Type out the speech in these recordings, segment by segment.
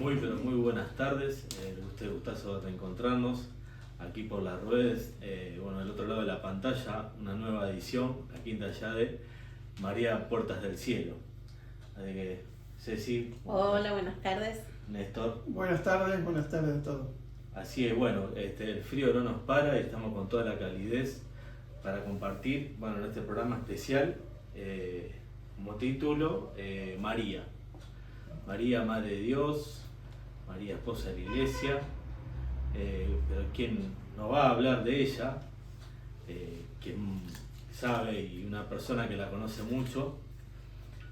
Pero muy buenas tardes. Gustazo de reencontrarnos aquí por las redes. Del otro lado de la pantalla, una nueva edición, la quinta ya de María Puertas del Cielo. Así que, Ceci. Hola, buenas tardes. Néstor. Buenas tardes a todos. Así es, el frío no nos para y estamos con toda la calidez para compartir, en este programa especial, como título, María. María, Madre de Dios, María, esposa de la Iglesia, pero quien nos va a hablar de ella, quien sabe y una persona que la conoce mucho,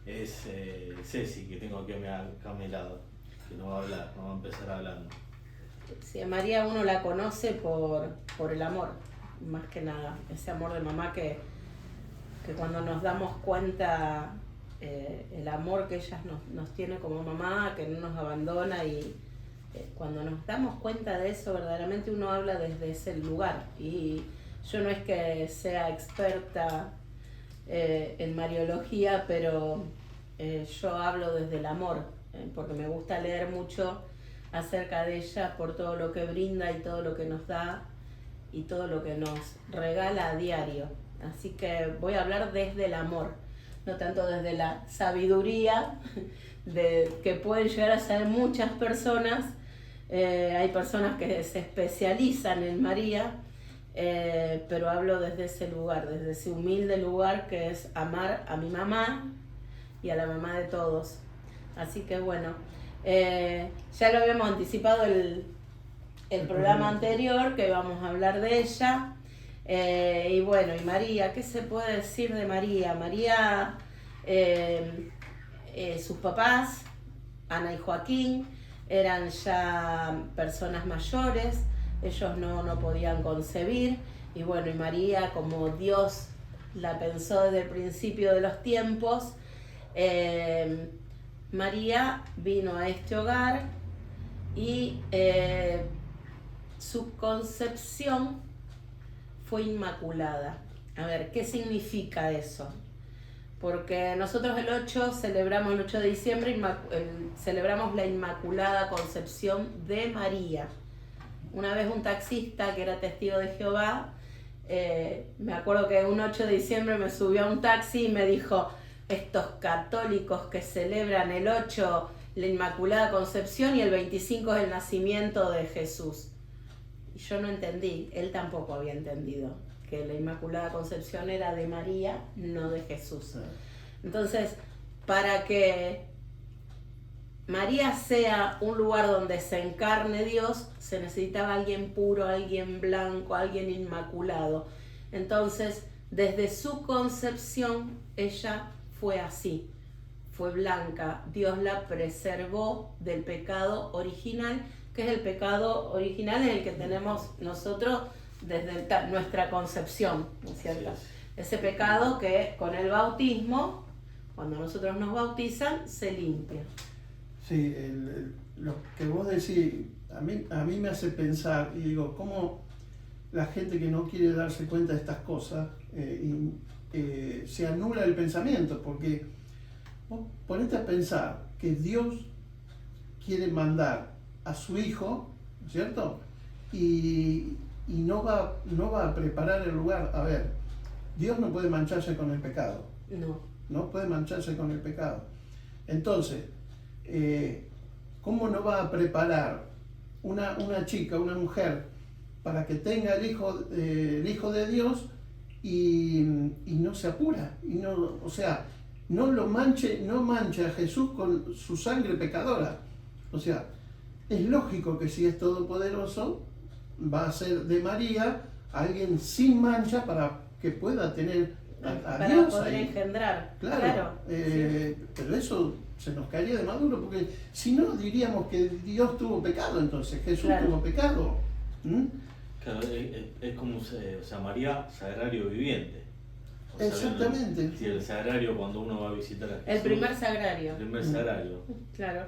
es Ceci, que tengo aquí acá a mi lado, que nos va a hablar, nos va a empezar hablando. Sí, a María uno la conoce por el amor, más que nada, ese amor de mamá que cuando nos damos cuenta el amor que ella nos tiene como mamá, que no nos abandona y cuando nos damos cuenta de eso verdaderamente uno habla desde ese lugar y yo no es que sea experta en mariología, pero yo hablo desde el amor, porque me gusta leer mucho acerca de ella por todo lo que brinda y todo lo que nos da y todo lo que nos regala a diario. Así que voy a hablar desde el amor, no tanto desde la sabiduría que pueden llegar a ser muchas personas. Hay personas que se especializan en María, pero hablo desde ese lugar, desde ese humilde lugar que es amar a mi mamá y a la mamá de todos. Así que ya lo habíamos anticipado el programa anterior, que íbamos a hablar de ella. Y María, ¿qué se puede decir de María? María, sus papás, Ana y Joaquín, eran ya personas mayores, ellos no podían concebir, y María, como Dios la pensó desde el principio de los tiempos, María vino a este hogar y su concepción fue inmaculada. A ver, ¿qué significa eso? Porque nosotros el 8 de diciembre, celebramos la Inmaculada Concepción de María. Una vez un taxista que era testigo de Jehová, me acuerdo que un 8 de diciembre me subió a un taxi y me dijo: estos católicos que celebran el 8 la Inmaculada Concepción y el 25 es el nacimiento de Jesús. Y yo no entendí, él tampoco había entendido que la Inmaculada Concepción era de María, no de Jesús. Entonces, para que María sea un lugar donde se encarne Dios, se necesitaba alguien puro, alguien blanco, alguien inmaculado. Entonces, desde su concepción, ella fue así, fue blanca. Dios la preservó del pecado original, que es el pecado original es el que tenemos nosotros desde nuestra concepción, ¿no es cierto? Sí. Ese pecado que con el bautismo, cuando nosotros nos bautizan, se limpia. Sí, lo que vos decís, a mí me hace pensar, y digo, cómo la gente que no quiere darse cuenta de estas cosas, se anula el pensamiento, porque vos ponete a pensar que Dios quiere mandar a su hijo, ¿cierto? Y no va a preparar el lugar. A ver, Dios no puede mancharse con el pecado. No puede mancharse con el pecado. Entonces, ¿cómo no va a preparar una chica, una mujer, para que tenga el hijo de Dios y no se apura? Y no manche a Jesús con su sangre pecadora. O sea, es lógico que si es todopoderoso, va a ser de María alguien sin mancha para que pueda tener a para Dios poder ahí. engendrar. Claro. Sí. Pero eso se nos caería de maduro, porque si no diríamos que Dios tuvo pecado, entonces Jesús tuvo pecado. Claro, es como María, sagrario viviente. Exactamente. El sagrario cuando uno va a visitar a Jesús. El primer sagrario. El primer sagrario. Claro,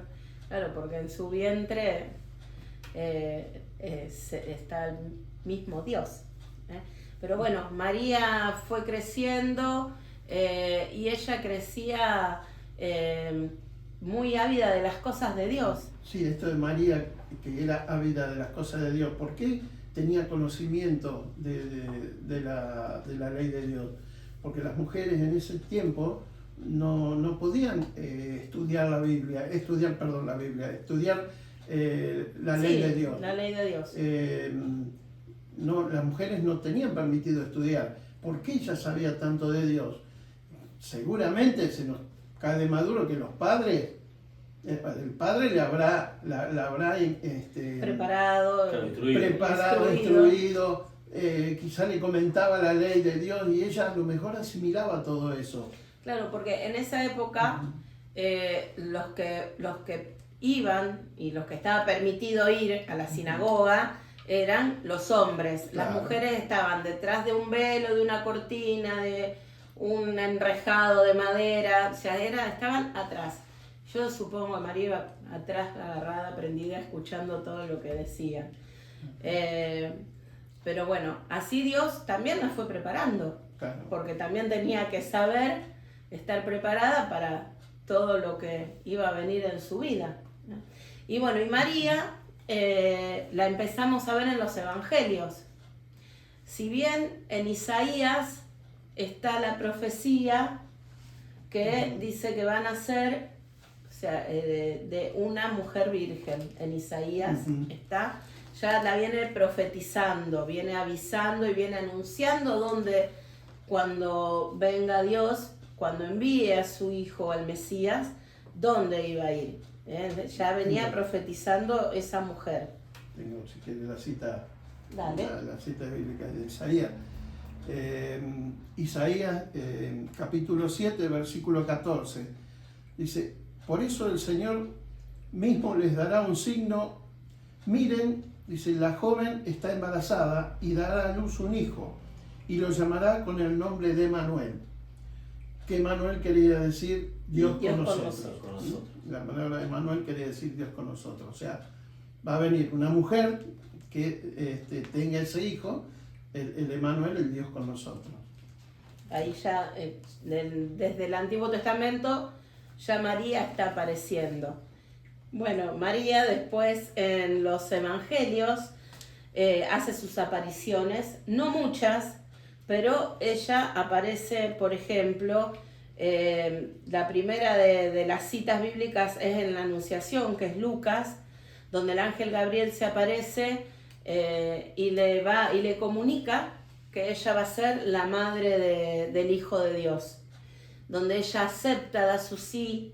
porque en su vientre está el mismo Dios. Pero María fue creciendo y ella crecía muy ávida de las cosas de Dios. Sí, esto de María, que era ávida de las cosas de Dios, ¿por qué tenía conocimiento de la ley de Dios? Porque las mujeres en ese tiempo no podían estudiar la Biblia, estudiar la ley de Dios. La ley de Dios. No, las mujeres no tenían permitido estudiar. ¿Por qué ella sabía tanto de Dios? Seguramente se nos cae de maduro que los padres, el padre la habrá preparado, instruido, quizá le comentaba la ley de Dios y ella a lo mejor asimilaba todo eso. Claro, porque en esa época los que iban y los que estaba permitido ir a la sinagoga eran los hombres. Claro. Las mujeres estaban detrás de un velo, de una cortina, de un enrejado de madera, o sea, estaban atrás. Yo supongo que María iba atrás, agarrada, prendida, escuchando todo lo que decían. Pero bueno, así Dios también la fue preparando, Claro. porque también tenía que saber, estar preparada para todo lo que iba a venir en su vida, ¿no? Y bueno, y María la empezamos a ver en los evangelios. Si bien en Isaías está la profecía que dice que van a ser, o sea, de una mujer virgen, en Isaías está, ya la viene profetizando, viene avisando y viene anunciando donde cuando venga Dios, cuando envíe a su hijo, al Mesías, dónde iba a ir. Ya venía profetizando esa mujer. Tengo, si quieres, la cita, Dale. la cita bíblica de Isaías. Isaías, capítulo 7, versículo 14, dice: por eso el Señor mismo les dará un signo. Miren, dice, la joven está embarazada y dará a luz un hijo y lo llamará con el nombre de Emanuel. Que Emanuel quería decir Dios con nosotros. La palabra de Emanuel quería decir Dios con nosotros. O sea, va a venir una mujer que tenga ese hijo, el Emanuel, el Dios con nosotros. Ahí ya, desde el Antiguo Testamento, ya María está apareciendo. Bueno, María después en los evangelios hace sus apariciones, no muchas, pero ella aparece, por ejemplo, la primera de las citas bíblicas es en la Anunciación, que es Lucas, donde el ángel Gabriel se aparece y le comunica que ella va a ser la madre del Hijo de Dios, donde ella acepta, da su sí,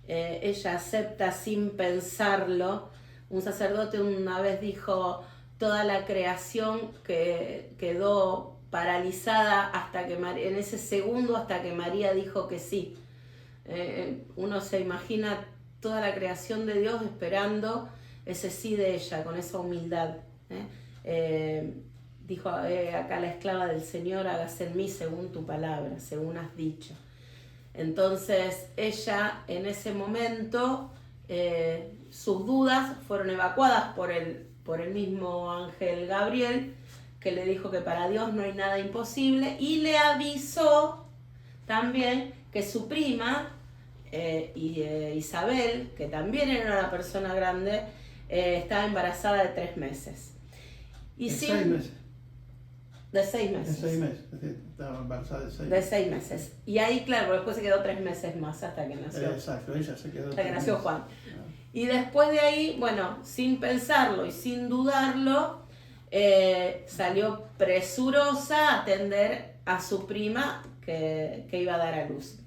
ella acepta sin pensarlo. Un sacerdote una vez dijo: toda la creación que quedó paralizada hasta que en ese segundo, hasta que María dijo que sí. Uno se imagina toda la creación de Dios esperando ese sí de ella, con esa humildad. Dijo acá la esclava del Señor: hágase en mí según tu palabra, según has dicho. Entonces ella en ese momento, sus dudas fueron evacuadas por el mismo ángel Gabriel, que le dijo que para Dios no hay nada imposible, y le avisó también que su prima, Isabel, que también era una persona grande, estaba embarazada de 3 meses. Y De 6 meses. De 6 meses. De 6 meses. Estaba embarazada de 6 De meses. 6 meses. Y ahí, claro, después se quedó 3 meses más hasta que nació. Exacto, ella se quedó. Hasta que nació Juan. Ah. Y después de ahí, bueno, sin pensarlo y sin dudarlo, salió presurosa a atender a su prima que iba a dar a luz.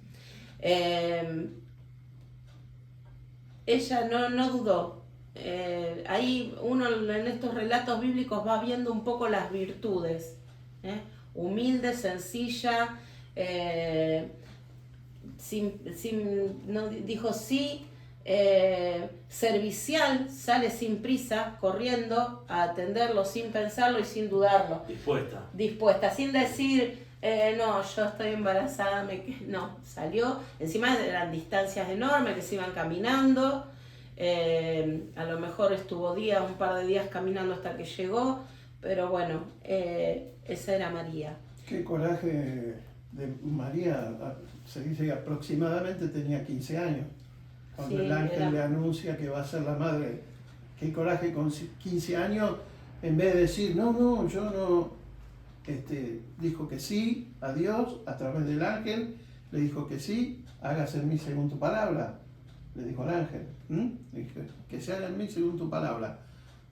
Ella no dudó. Ahí uno en estos relatos bíblicos va viendo un poco las virtudes. Humilde, sencilla, no dijo sí. Servicial, sale sin prisa, corriendo a atenderlo sin pensarlo y sin dudarlo. Dispuesta, sin decir no, yo estoy embarazada, no, salió. Encima eran distancias enormes que se iban caminando, a lo mejor estuvo un par de días caminando hasta que llegó, pero bueno, esa era María. Qué coraje de María. Se dice que aproximadamente tenía 15 años. cuando Sí, el ángel era- le anuncia que va a ser la madre. Qué coraje con 15 años, en vez de decir, no, yo no, dijo que sí a Dios a través del ángel, le dijo que sí, hágase en mí según tu palabra, le dijo el ángel, le dijo, que se haga en mí según tu palabra.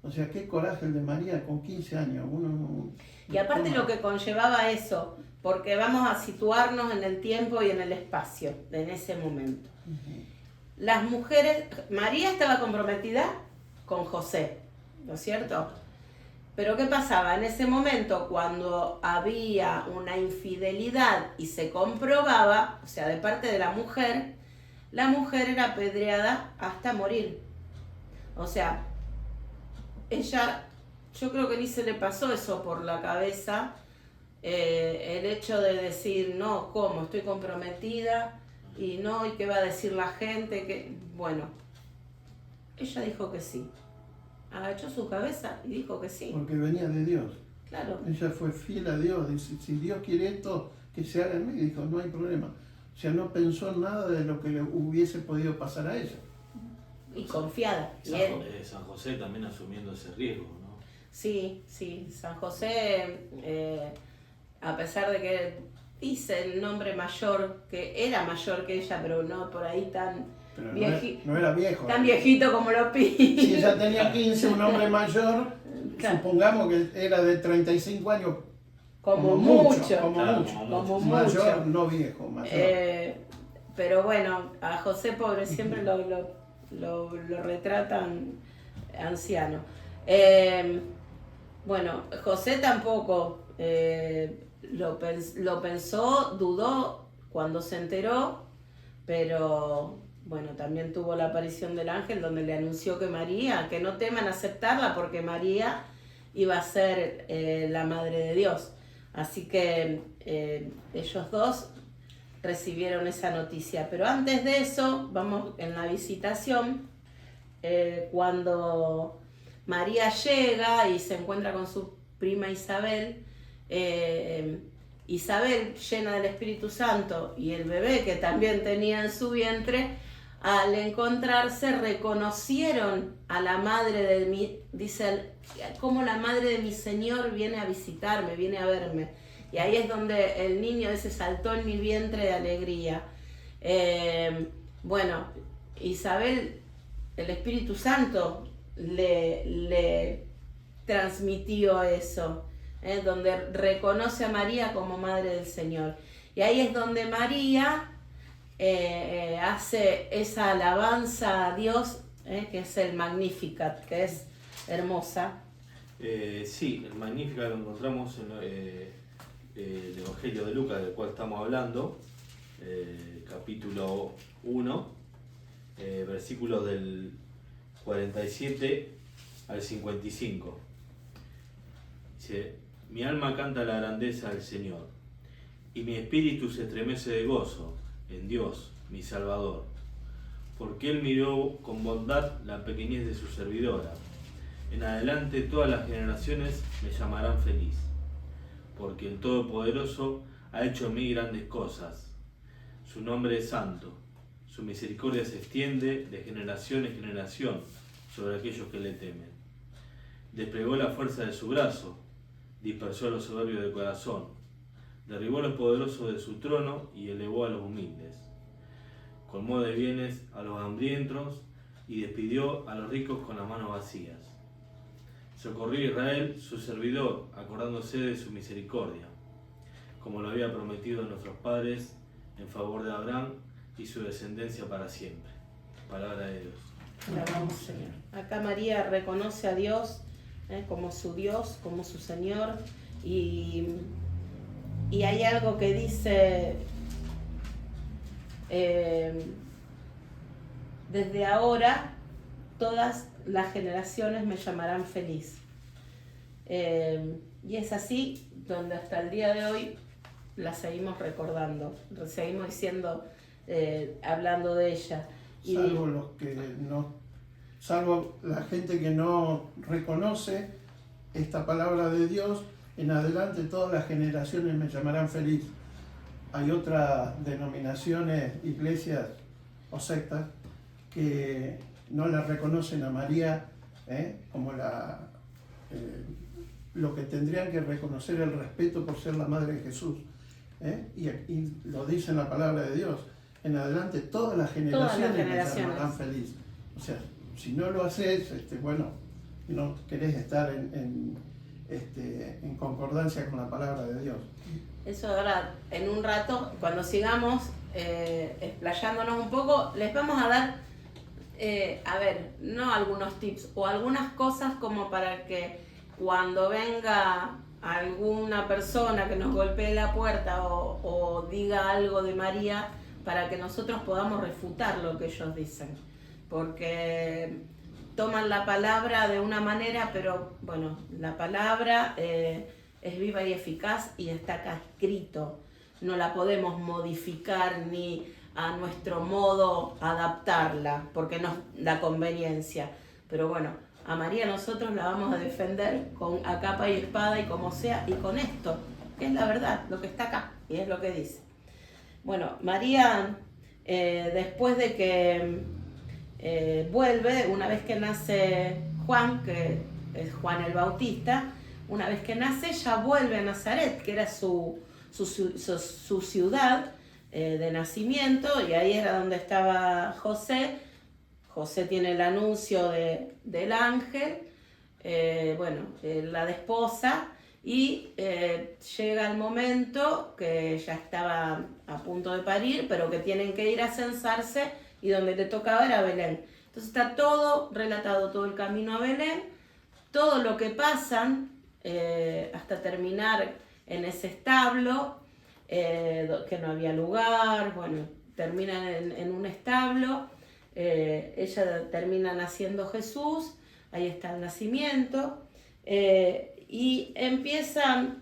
O sea, qué coraje el de María con 15 años. Uno no, Y aparte toma. lo que conllevaba eso, porque vamos a situarnos en el tiempo y en el espacio, en ese momento. Las mujeres, María estaba comprometida con José, ¿no es cierto? Pero ¿qué pasaba? En ese momento, cuando había una infidelidad y se comprobaba, o sea, de parte de la mujer era apedreada hasta morir. O sea, ella, yo creo que ni se le pasó eso por la cabeza, el hecho de decir, no, ¿cómo? Estoy comprometida y no, ¿y qué va a decir la gente? Que bueno, ella dijo que sí. Agachó su cabeza y dijo que sí. Porque venía de Dios. Claro. Ella fue fiel a Dios. Dice, si Dios quiere esto, que se haga en mí. Dijo, no hay problema. O sea, no pensó nada de lo que le hubiese podido pasar a ella. Y confiada. Y San José también asumiendo ese riesgo, ¿no? sí, San José, a pesar de que dice el nombre mayor, que era mayor que ella, pero no por ahí tan, Pero no era viejo. tan viejito como lo pide. Si ella tenía 15, un hombre mayor, Claro. supongamos que era de 35 años. Como mucho. Como Claro, mucho. como mucho. Mayor, no viejo, mayor. Pero bueno, a José pobre siempre lo retratan anciano. Bueno, José tampoco lo pensó, dudó cuando se enteró, pero bueno, también tuvo la aparición del ángel donde le anunció que no teman aceptarla porque María iba a ser la madre de Dios. Así que ellos dos recibieron esa noticia. Pero antes de eso, vamos en la visitación, cuando María llega y se encuentra con su prima Isabel, Isabel, llena del Espíritu Santo, y el bebé que también tenía en su vientre, al encontrarse reconocieron a la madre de mi, dice, como la madre de mi Señor viene a visitarme, viene a verme. Y ahí es donde el niño ese saltó en mi vientre de alegría. Bueno, Isabel, el Espíritu Santo le transmitió eso, donde reconoce a María como madre del Señor. Y ahí es donde María hace esa alabanza a Dios, que es el Magnificat, que es hermosa. Sí, el Magnificat lo encontramos en el Evangelio de Lucas, del cual estamos hablando, capítulo 1, versículos del 47 al 55. Dice, mi alma canta la grandeza del Señor, y mi espíritu se estremece de gozo en Dios, mi Salvador, porque Él miró con bondad la pequeñez de su servidora. En adelante todas las generaciones me llamarán feliz, porque el Todopoderoso ha hecho en mí grandes cosas. Su nombre es santo, su misericordia se extiende de generación en generación sobre aquellos que le temen. Desplegó la fuerza de su brazo, dispersó a los soberbios de corazón, derribó a los poderosos de su trono y elevó a los humildes. Colmó de bienes a los hambrientos y despidió a los ricos con las manos vacías. Socorrió a Israel, su servidor, acordándose de su misericordia, como lo había prometido a nuestros padres, en favor de Abraham y su descendencia para siempre. Palabra de Dios. Alabamos, Señor. Acá María reconoce a Dios como su Dios, como su Señor, y hay algo que dice, desde ahora todas las generaciones me llamarán feliz. Y es así donde hasta el día de hoy la seguimos recordando, seguimos diciendo, hablando de ella. Salvo los que no, salvo la gente que no reconoce esta palabra de Dios, en adelante todas las generaciones me llamarán feliz. Hay otras denominaciones, iglesias o sectas que no la reconocen a María como lo que tendrían que reconocer el respeto por ser la madre de Jesús. Y lo dice en la palabra de Dios. En adelante todas las generaciones me llamarán feliz. O sea, si no lo haces, bueno, no querés estar en concordancia con la palabra de Dios. Eso ahora, en un rato, cuando sigamos explayándonos un poco, les vamos a dar, no algunos tips, o algunas cosas como para que cuando venga alguna persona que nos golpee la puerta o diga algo de María, para que nosotros podamos refutar lo que ellos dicen. Porque toman la palabra de una manera, pero bueno, la palabra es viva y eficaz y está acá escrito. No la podemos modificar ni a nuestro modo adaptarla, porque nos da conveniencia. Pero bueno, a María nosotros la vamos a defender a capa y espada y como sea, y con esto, que es la verdad, lo que está acá, y es lo que dice. Bueno, María, después de que vuelve, una vez que nace Juan, que es Juan el Bautista, una vez que nace, ella vuelve a Nazaret, que era su ciudad de nacimiento, y ahí era donde estaba José. José tiene el anuncio del ángel, la desposa, y llega el momento que ya estaba a punto de parir, pero que tienen que ir a censarse, y donde le tocaba era Belén. Entonces está todo relatado, todo el camino a Belén, todo lo que pasan, hasta terminar en ese establo, que no había lugar, bueno, terminan en un establo, ella termina naciendo Jesús, ahí está el nacimiento, y empieza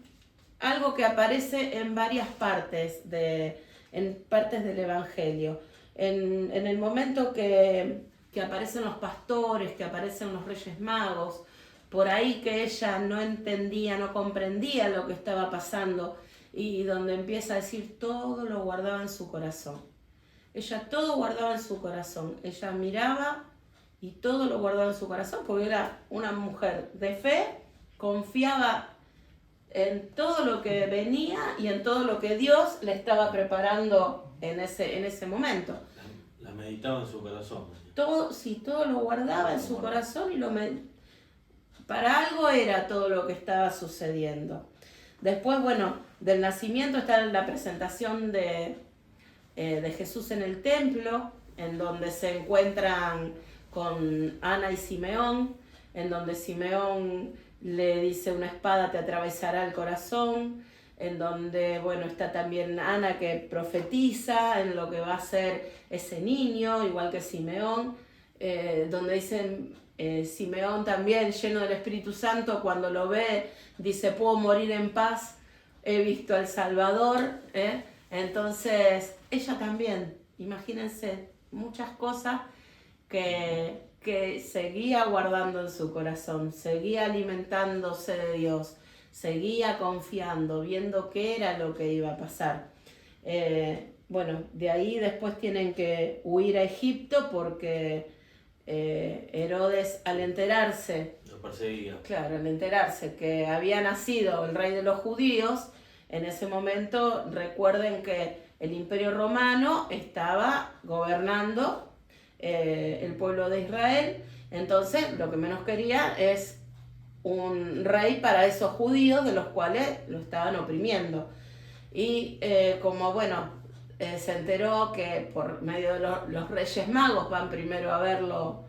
algo que aparece en varias partes, en partes del Evangelio. En el momento que aparecen los pastores, que aparecen los Reyes Magos, por ahí que ella no entendía, no comprendía lo que estaba pasando, y donde empieza a decir todo lo guardaba en su corazón. Ella todo guardaba en su corazón. Ella miraba y todo lo guardaba en su corazón porque era una mujer de fe, confiaba en todo lo que venía y en todo lo que Dios le estaba preparando en ese momento. La meditaba en su corazón. Todo lo guardaba en su corazón y para algo era todo lo que estaba sucediendo. Después, bueno, del nacimiento está la presentación de Jesús en el templo, en donde se encuentran con Ana y Simeón, en donde Simeón le dice: una espada te atravesará el corazón, en donde, bueno, está también Ana que profetiza en lo que va a ser ese niño, igual que Simeón, donde dicen, Simeón también, lleno del Espíritu Santo, cuando lo ve, dice: puedo morir en paz, he visto al Salvador. Entonces, ella también, imagínense, muchas cosas que seguía guardando en su corazón, seguía alimentándose de Dios, seguía confiando, viendo qué era lo que iba a pasar. De ahí después tienen que huir a Egipto porque Herodes, al enterarse, lo perseguía. Claro, al enterarse que había nacido el rey de los judíos, en ese momento recuerden que el Imperio Romano estaba gobernando el pueblo de Israel, entonces lo que menos quería es un rey para esos judíos de los cuales lo estaban oprimiendo. Y se enteró que por medio de los Reyes Magos van primero a verlo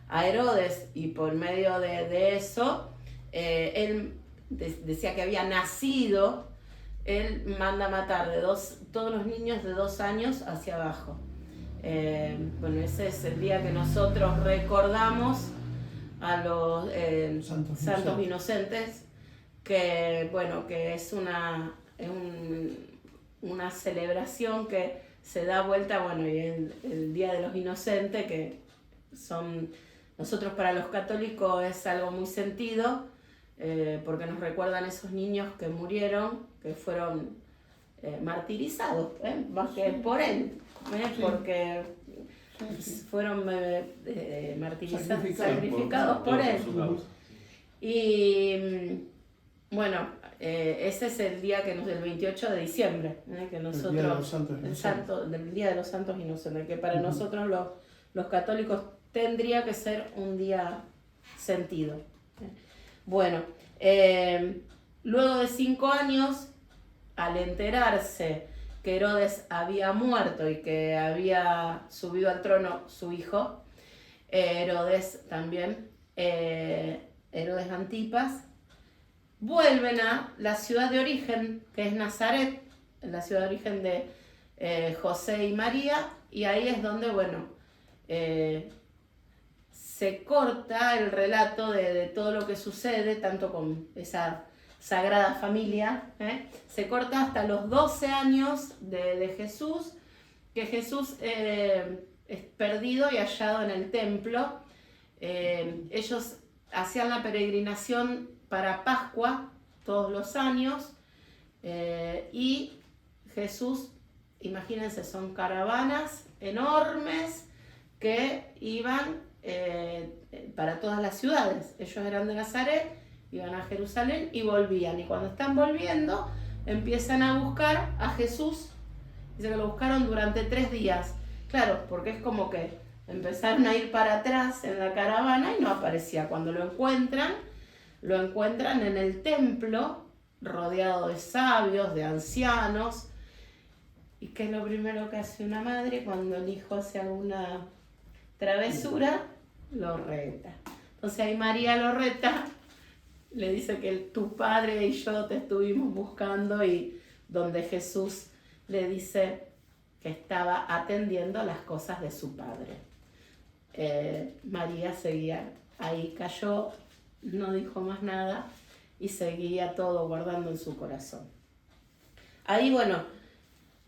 a Herodes, y por medio de eso, él decía que había nacido, él manda matar todos los niños de 2 años hacia abajo. Ese es el día que nosotros recordamos a los santos inocentes, que es una celebración que se da vuelta, y el Día de los Inocentes, que son, nosotros para los católicos es algo muy sentido, porque nos recuerdan esos niños que murieron, que fueron martirizados, más que por él, porque fueron martirizados, Sacrificados sacrificados por él. su causa. Y bueno, ese es el día que del 28 de diciembre, que nosotros, el Día de los Santos Inocentes. del Día de los Santos Inocentes, que para Ujú. nosotros los católicos tendría que ser un día sentido. Bueno, luego de 5 años, al enterarse que Herodes había muerto y que había subido al trono su hijo, Herodes también, Herodes Antipas, vuelven a la ciudad de origen, que es Nazaret, la ciudad de origen de José y María, y ahí es donde, bueno, se corta el relato de todo lo que sucede, tanto con esa sagrada familia, se corta hasta los 12 años de Jesús, que Jesús es perdido y hallado en el templo. Ellos hacían la peregrinación para Pascua todos los años, y Jesús, imagínense, son caravanas enormes que iban para todas las ciudades. Ellos eran de Nazaret, iban a Jerusalén y volvían, y cuando están volviendo empiezan a buscar a Jesús. Dice que lo buscaron durante 3 días, claro, porque es como que empezaron a ir para atrás en la caravana y no aparecía. Cuando lo encuentran en el templo, rodeado de sabios, de ancianos. ¿Y qué es lo primero que hace una madre cuando el hijo hace alguna travesura? Lo reta. Entonces ahí María lo reta, le dice que tu padre y yo te estuvimos buscando, y donde Jesús le dice que estaba atendiendo las cosas de su padre. María seguía ahí, cayó, no dijo más nada y seguía todo guardando en su corazón. Ahí, bueno,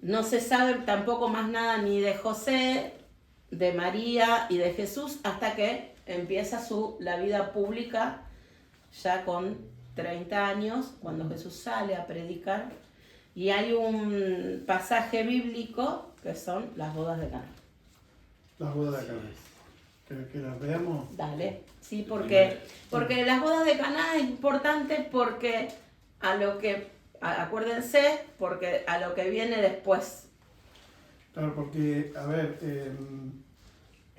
no se sabe tampoco más nada ni de José, de María y de Jesús, hasta que empieza la vida pública ya con 30 años, cuando Jesús sale a predicar, y hay un pasaje bíblico que son las bodas de Caná. Las bodas de Caná. Que las veamos. Dale, sí, porque las bodas de Caná es importante porque acuérdense, porque a lo que viene después. Claro, porque, a ver,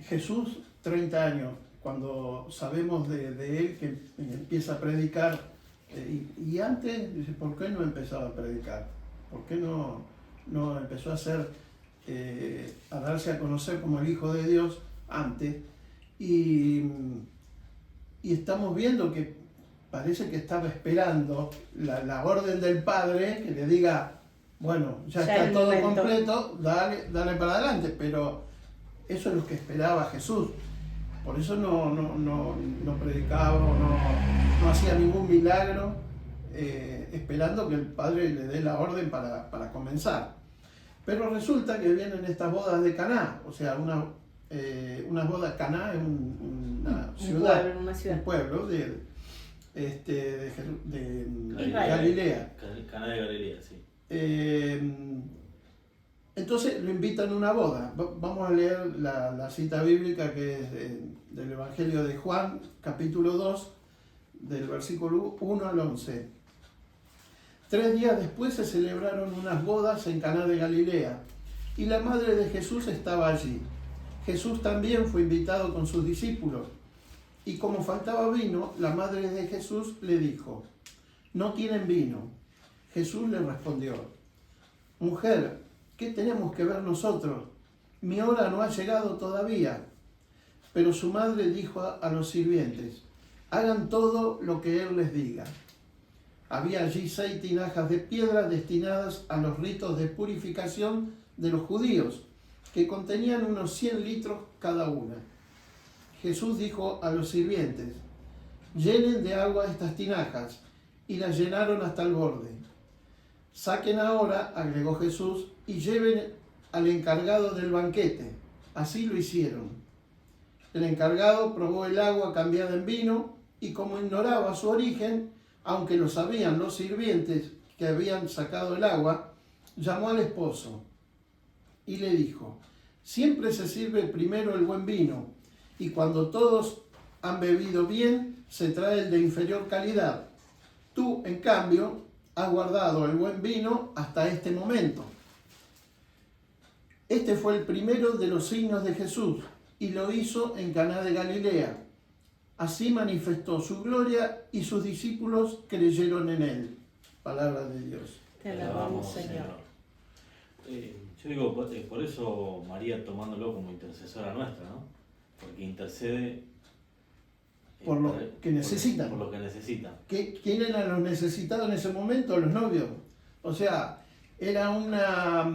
Jesús, 30 años, cuando sabemos de él que empieza a predicar, y antes, dice, ¿por qué no empezaba a predicar? ¿Por qué no empezó a darse a conocer como el Hijo de Dios antes? Y estamos viendo que parece que estaba esperando la orden del Padre que le diga, bueno, ya está todo momento completo, dale para adelante, pero eso es lo que esperaba Jesús. Por eso no predicaba, no hacía ningún milagro, esperando que el Padre le dé la orden para comenzar. Pero resulta que vienen estas bodas de Caná, o sea, unas bodas. Caná es una ciudad, un pueblo de Galilea. Caná de Galilea, sí. Entonces lo invitan a una boda. Vamos a leer la cita bíblica que es del Evangelio de Juan, capítulo 2, del versículo 1 al 11. 3 días después se celebraron unas bodas en Caná de Galilea, y la madre de Jesús estaba allí. Jesús también fue invitado con sus discípulos, y como faltaba vino, la madre de Jesús le dijo, «No tienen vino». Jesús le respondió, «Mujer, ¿qué tenemos que ver nosotros? Mi hora no ha llegado todavía». Pero su madre dijo a los sirvientes, «Hagan todo lo que él les diga». Había allí 6 tinajas de piedra destinadas a los ritos de purificación de los judíos, que contenían unos 100 litros cada una. Jesús dijo a los sirvientes, «Llenen de agua estas tinajas», y las llenaron hasta el borde. «Saquen ahora», agregó Jesús, «y lleven al encargado del banquete». Así lo hicieron. El encargado probó el agua cambiada en vino, y como ignoraba su origen, aunque lo sabían los sirvientes que habían sacado el agua, llamó al esposo y le dijo, Siempre se sirve primero el buen vino, y cuando todos han bebido bien, se trae el de inferior calidad. Tú, en cambio, has guardado el buen vino hasta este momento. Este fue el primero de los signos de Jesús, y lo hizo en Caná de Galilea. Así manifestó su gloria, y sus discípulos creyeron en él. Palabra de Dios. Te alabamos, Señor. Yo digo, por eso María tomándolo como intercesora nuestra, ¿no? Porque intercede Por lo que necesitan. Por lo que necesitan. ¿Quién eran los necesitados en ese momento? Los novios. O sea, era una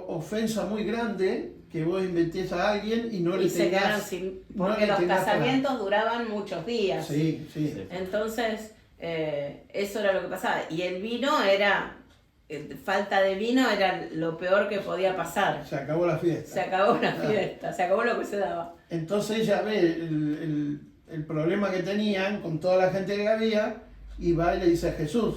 ofensa muy grande que vos inventés a alguien y no le se quedaron tengas... sin... no Porque le los tengas casamientos duraban muchos días. Sí, sí. Entonces, eso era lo que pasaba. Y el vino era... falta de vino era lo peor que podía pasar. Se acabó la fiesta. Se acabó la fiesta, se acabó lo que se daba. Entonces ella ve el problema que tenían con toda la gente que había y va y le dice a Jesús.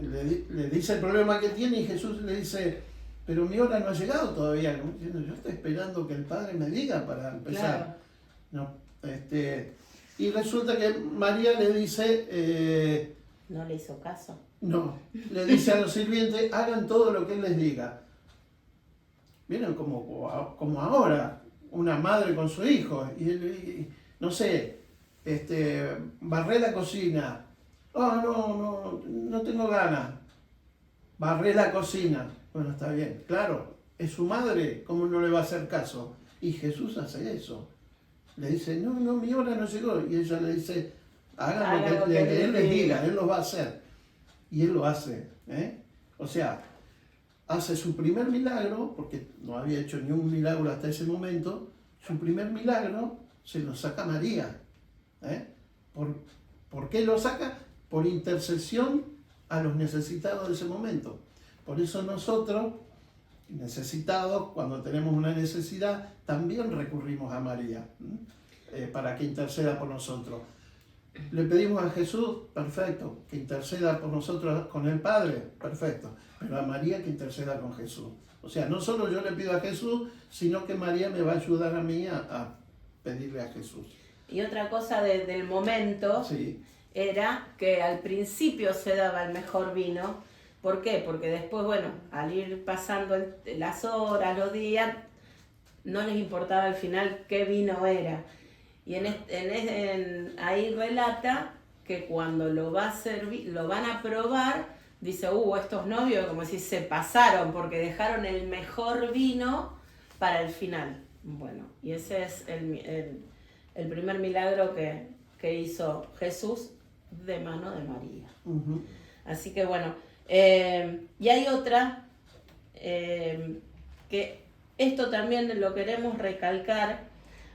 Le dice el problema que tiene y Jesús le dice, pero mi hora no ha llegado todavía. ¿No? Yo estoy esperando que el Padre me diga para empezar. Claro. No, y resulta que María le dice... ¿No le hizo caso? No, le dice a los sirvientes, hagan todo lo que él les diga. Miren como ahora, una madre con su hijo, y no sé, barré la cocina. No tengo ganas. Barré la cocina. Bueno, está bien, claro, es su madre, ¿cómo no le va a hacer caso? Y Jesús hace eso. Le dice, no, mi hora no llegó. Y ella le dice, hagan lo que él les diga, él lo va a hacer. Y él lo hace. O sea, hace su primer milagro, porque no había hecho ni un milagro hasta ese momento, su primer milagro se lo saca María. ¿Por qué lo saca? Por intercesión a los necesitados de ese momento. Por eso nosotros, necesitados, cuando tenemos una necesidad, también recurrimos a María, para que interceda por nosotros. Le pedimos a Jesús, perfecto, que interceda por nosotros con el Padre, perfecto, pero a María que interceda con Jesús. O sea, no solo yo le pido a Jesús, sino que María me va a ayudar a mí a pedirle a Jesús. Y otra cosa del momento Sí. era que al principio se daba el mejor vino. ¿Por qué? Porque después, bueno, al ir pasando las horas, los días, no les importaba al final qué vino era. Y ahí relata que cuando lo van a probar, dice, estos novios como si se pasaron porque dejaron el mejor vino para el final. Bueno, y ese es el primer milagro que hizo Jesús de mano de María. Uh-huh. Así que bueno, y hay otra que esto también lo queremos recalcar,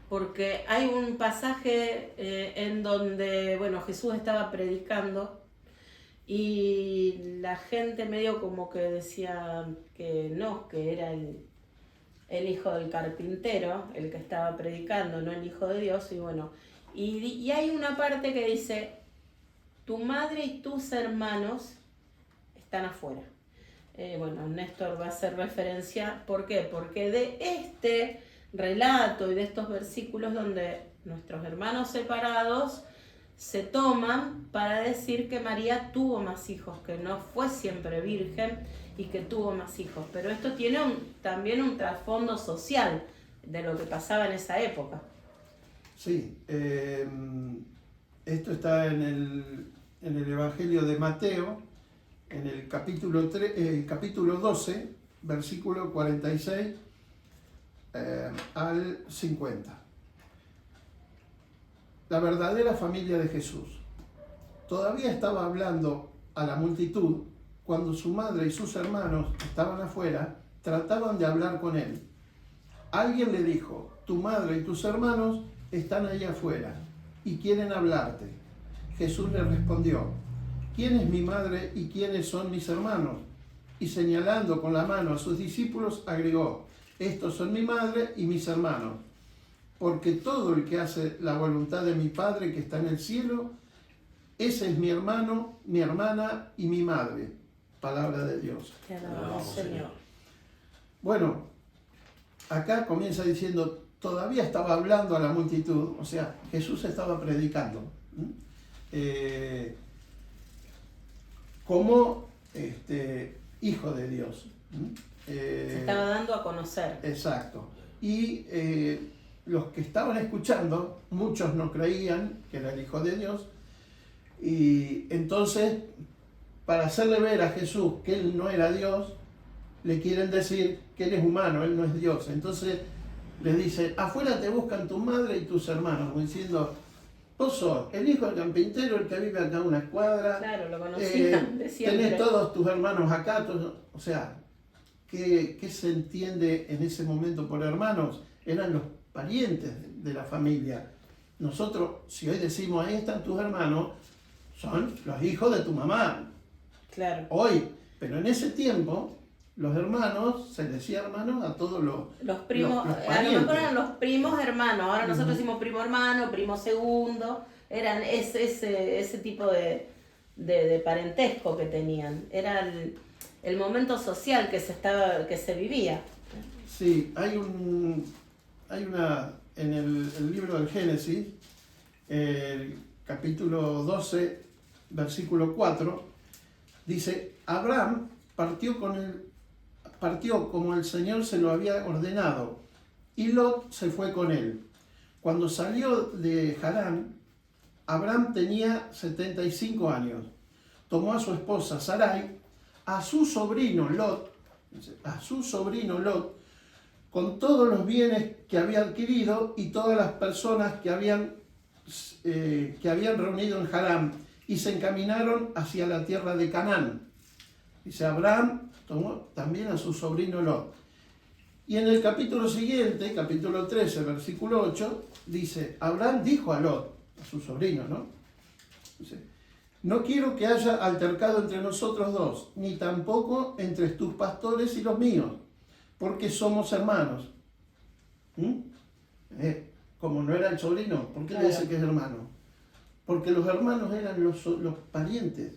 porque hay un pasaje en donde, bueno, Jesús estaba predicando y la gente medio como que decía que no, que era el hijo del carpintero, el que estaba predicando, no el hijo de Dios, y bueno, y hay una parte que dice, tu madre y tus hermanos están afuera. Bueno, Néstor va a hacer referencia, ¿por qué? Porque de este relato y de estos versículos donde nuestros hermanos separados se toman para decir que María tuvo más hijos, que no fue siempre virgen y que tuvo más hijos. Pero esto tiene también un trasfondo social de lo que pasaba en esa época. Sí, esto está en el Evangelio de Mateo, en el capítulo 12, versículo 46 al 50. La verdadera familia de Jesús. Todavía estaba hablando a la multitud cuando su madre y sus hermanos estaban afuera, trataban de hablar con él. Alguien le dijo, tu madre y tus hermanos están ahí afuera y quieren hablarte. Jesús le respondió, ¿quién es mi madre y quiénes son mis hermanos? Y señalando con la mano a sus discípulos, agregó, estos son mi madre y mis hermanos, porque todo el que hace la voluntad de mi Padre que está en el cielo, ese es mi hermano, mi hermana y mi madre. Palabra de Dios. Te alabamos, Señor. Bueno, acá comienza diciendo, todavía estaba hablando a la multitud, o sea, Jesús estaba predicando. Como hijo de Dios. Se estaba dando a conocer. Exacto. Y los que estaban escuchando, muchos no creían que era el Hijo de Dios, y entonces, para hacerle ver a Jesús que Él no era Dios, le quieren decir que Él es humano, Él no es Dios. Entonces les dice, afuera te buscan tu madre y tus hermanos, como diciendo, vos sos el hijo del carpintero, el que vive acá a una cuadra, Claro, lo conocían de siempre. tenés todos tus hermanos acá, o sea, ¿qué se entiende en ese momento por hermanos? Eran los parientes de la familia. Nosotros, si hoy decimos, ahí están tus hermanos, son los hijos de tu mamá. Claro. Hoy, pero en ese tiempo, los hermanos, se decía hermanos a todos los primos, los a lo parientes. mejor eran los primos hermanos, ahora nosotros decimos primo hermano, primo segundo, eran ese tipo de parentesco que tenían, era el momento social que se vivía. Sí, hay una, en el libro del Génesis, el capítulo 12, versículo 4, dice, Abraham partió como el Señor se lo había ordenado, y Lot se fue con él. Cuando salió de Harán, Abraham tenía 75 años. Tomó a su esposa Sarai, a su sobrino Lot, con todos los bienes que había adquirido y todas las personas que habían reunido en Harán, y se encaminaron hacia la tierra de Canaán. Dice, Abraham tomó también a su sobrino Lot. Y en el capítulo siguiente, capítulo 13, versículo 8, dice, Abraham dijo a Lot, a su sobrino, ¿no? Dice, no quiero que haya altercado entre nosotros dos, ni tampoco entre tus pastores y los míos, porque somos hermanos. Como no era el sobrino, ¿por qué le dice que es hermano? Porque los hermanos eran los parientes.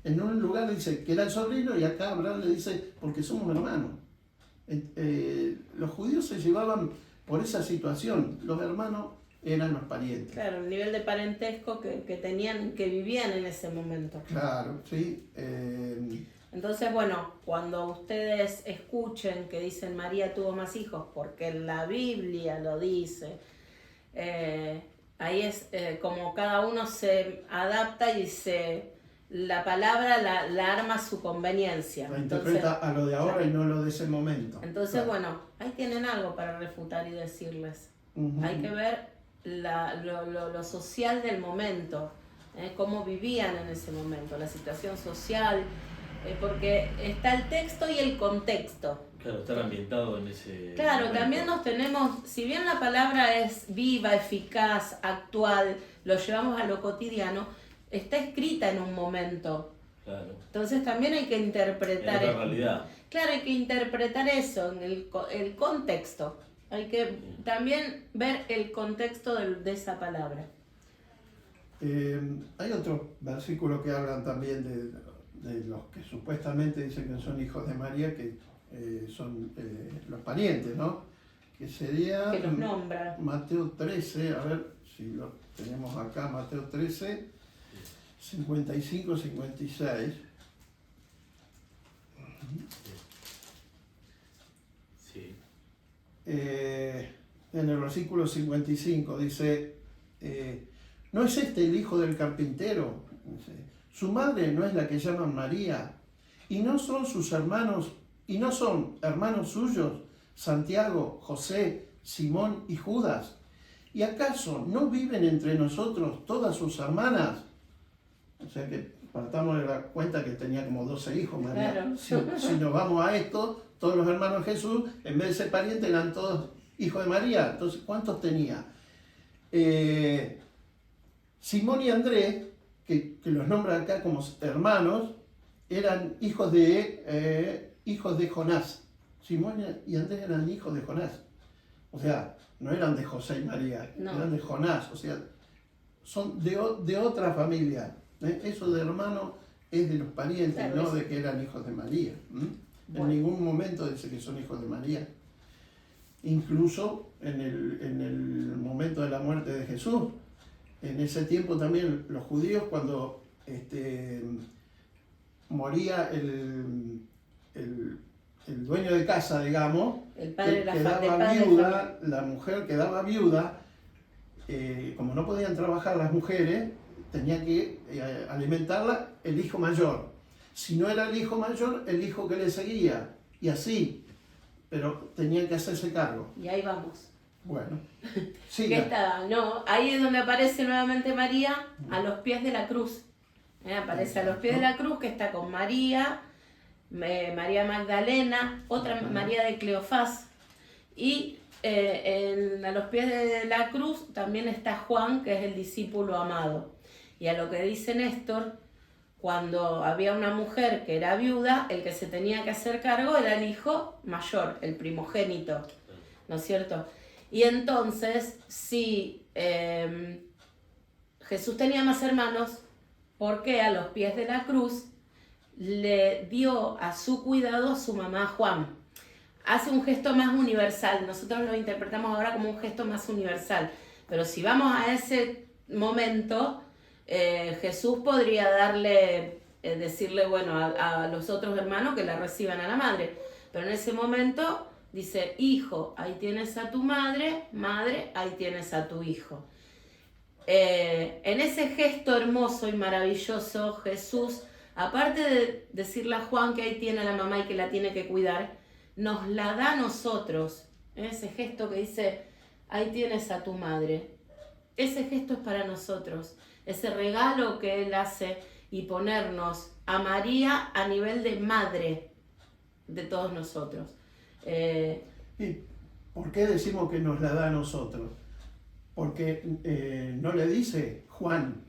En un lugar dice que era el sobrino y acá Abraham le dice, porque somos hermanos. Los judíos se llevaban por esa situación, los hermanos eran los parientes. Claro, el nivel de parentesco que tenían, que vivían en ese momento. Claro, sí. Entonces, bueno, cuando ustedes escuchen que dicen María tuvo más hijos, porque la Biblia lo dice, ahí es como cada uno se adapta y la palabra la arma a su conveniencia. La interpreta a lo de ahora, claro, y no lo de ese momento. Entonces, claro, bueno, ahí tienen algo para refutar y decirles. Hay que ver lo social del momento, cómo vivían en ese momento, la situación social, porque está el texto y el contexto. Claro, estar ambientado en ese Claro, momento. también nos tenemos, si bien la palabra es viva, eficaz, actual, lo llevamos a lo cotidiano, está escrita en un momento. Claro. Entonces también hay que interpretar. En otra realidad. Claro, hay que interpretar eso, en el contexto. Hay que también ver el contexto de esa palabra. Hay otros versículos que hablan también de los que supuestamente dicen que son hijos de María, que son los parientes, ¿no? Que sería Que los nombra. Mateo 13, a ver si lo tenemos acá, Mateo 13, 55, 56. Sí. En el versículo 55 dice, ¿no es este el hijo del carpintero? Dice, su madre no es la que llaman María, y no son sus hermanos, y no son hermanos suyos, Santiago, José, Simón y Judas. ¿Y acaso no viven entre nosotros todas sus hermanas? O sea que partamos de la cuenta que tenía como 12 hijos María. Claro. Si nos vamos a esto, todos los hermanos de Jesús, en vez de ser parientes, eran todos hijos de María. Entonces, ¿cuántos tenía? Simón y Andrés, que los nombra acá como hermanos, eran hijos de Jonás. Simón y Andrés eran hijos de Jonás. O sea, no eran de José y María, no, eran de Jonás. O sea, son de otra familia. Eso de hermano es de los parientes, claro, no de que eran hijos de María. Bueno. En ningún momento dice que son hijos de María. Incluso en el momento de la muerte de Jesús, en ese tiempo también los judíos, cuando moría el dueño de casa, digamos, El padre de la quedaba viuda, la mujer quedaba viuda, como no podían trabajar las mujeres, tenía que alimentarla el hijo mayor. Si no era el hijo mayor, el hijo que le seguía, y así, pero tenían que hacerse cargo. Y ahí vamos. Bueno, ¿Qué siga. estaba? No, ahí es donde aparece nuevamente María a los pies de la cruz. Aparece a los pies de la cruz, que está con María, María Magdalena, otra María de Cleofás, y a los pies de la cruz también está Juan, que es el discípulo amado. Y a lo que dice Néstor, cuando había una mujer que era viuda, el que se tenía que hacer cargo era el hijo mayor, el primogénito, ¿no es cierto? Y entonces, si Jesús tenía más hermanos, ¿por qué a los pies de la cruz le dio a su cuidado a su mamá Juan? Hace un gesto más universal, nosotros lo interpretamos ahora como un gesto más universal, pero si vamos a ese momento, Jesús podría decirle, bueno, a los otros hermanos que la reciban a la madre, pero en ese momento dice, hijo, ahí tienes a tu madre, madre, ahí tienes a tu hijo. En ese gesto hermoso y maravilloso, Jesús, aparte de decirle a Juan que ahí tiene a la mamá y que la tiene que cuidar, nos la da a nosotros. Ese gesto que dice, ahí tienes a tu madre. Ese gesto es para nosotros. Ese regalo que Él hace y ponernos a María a nivel de madre de todos nosotros. ¿Y por qué decimos que nos la da a nosotros? Porque no le dice, Juan,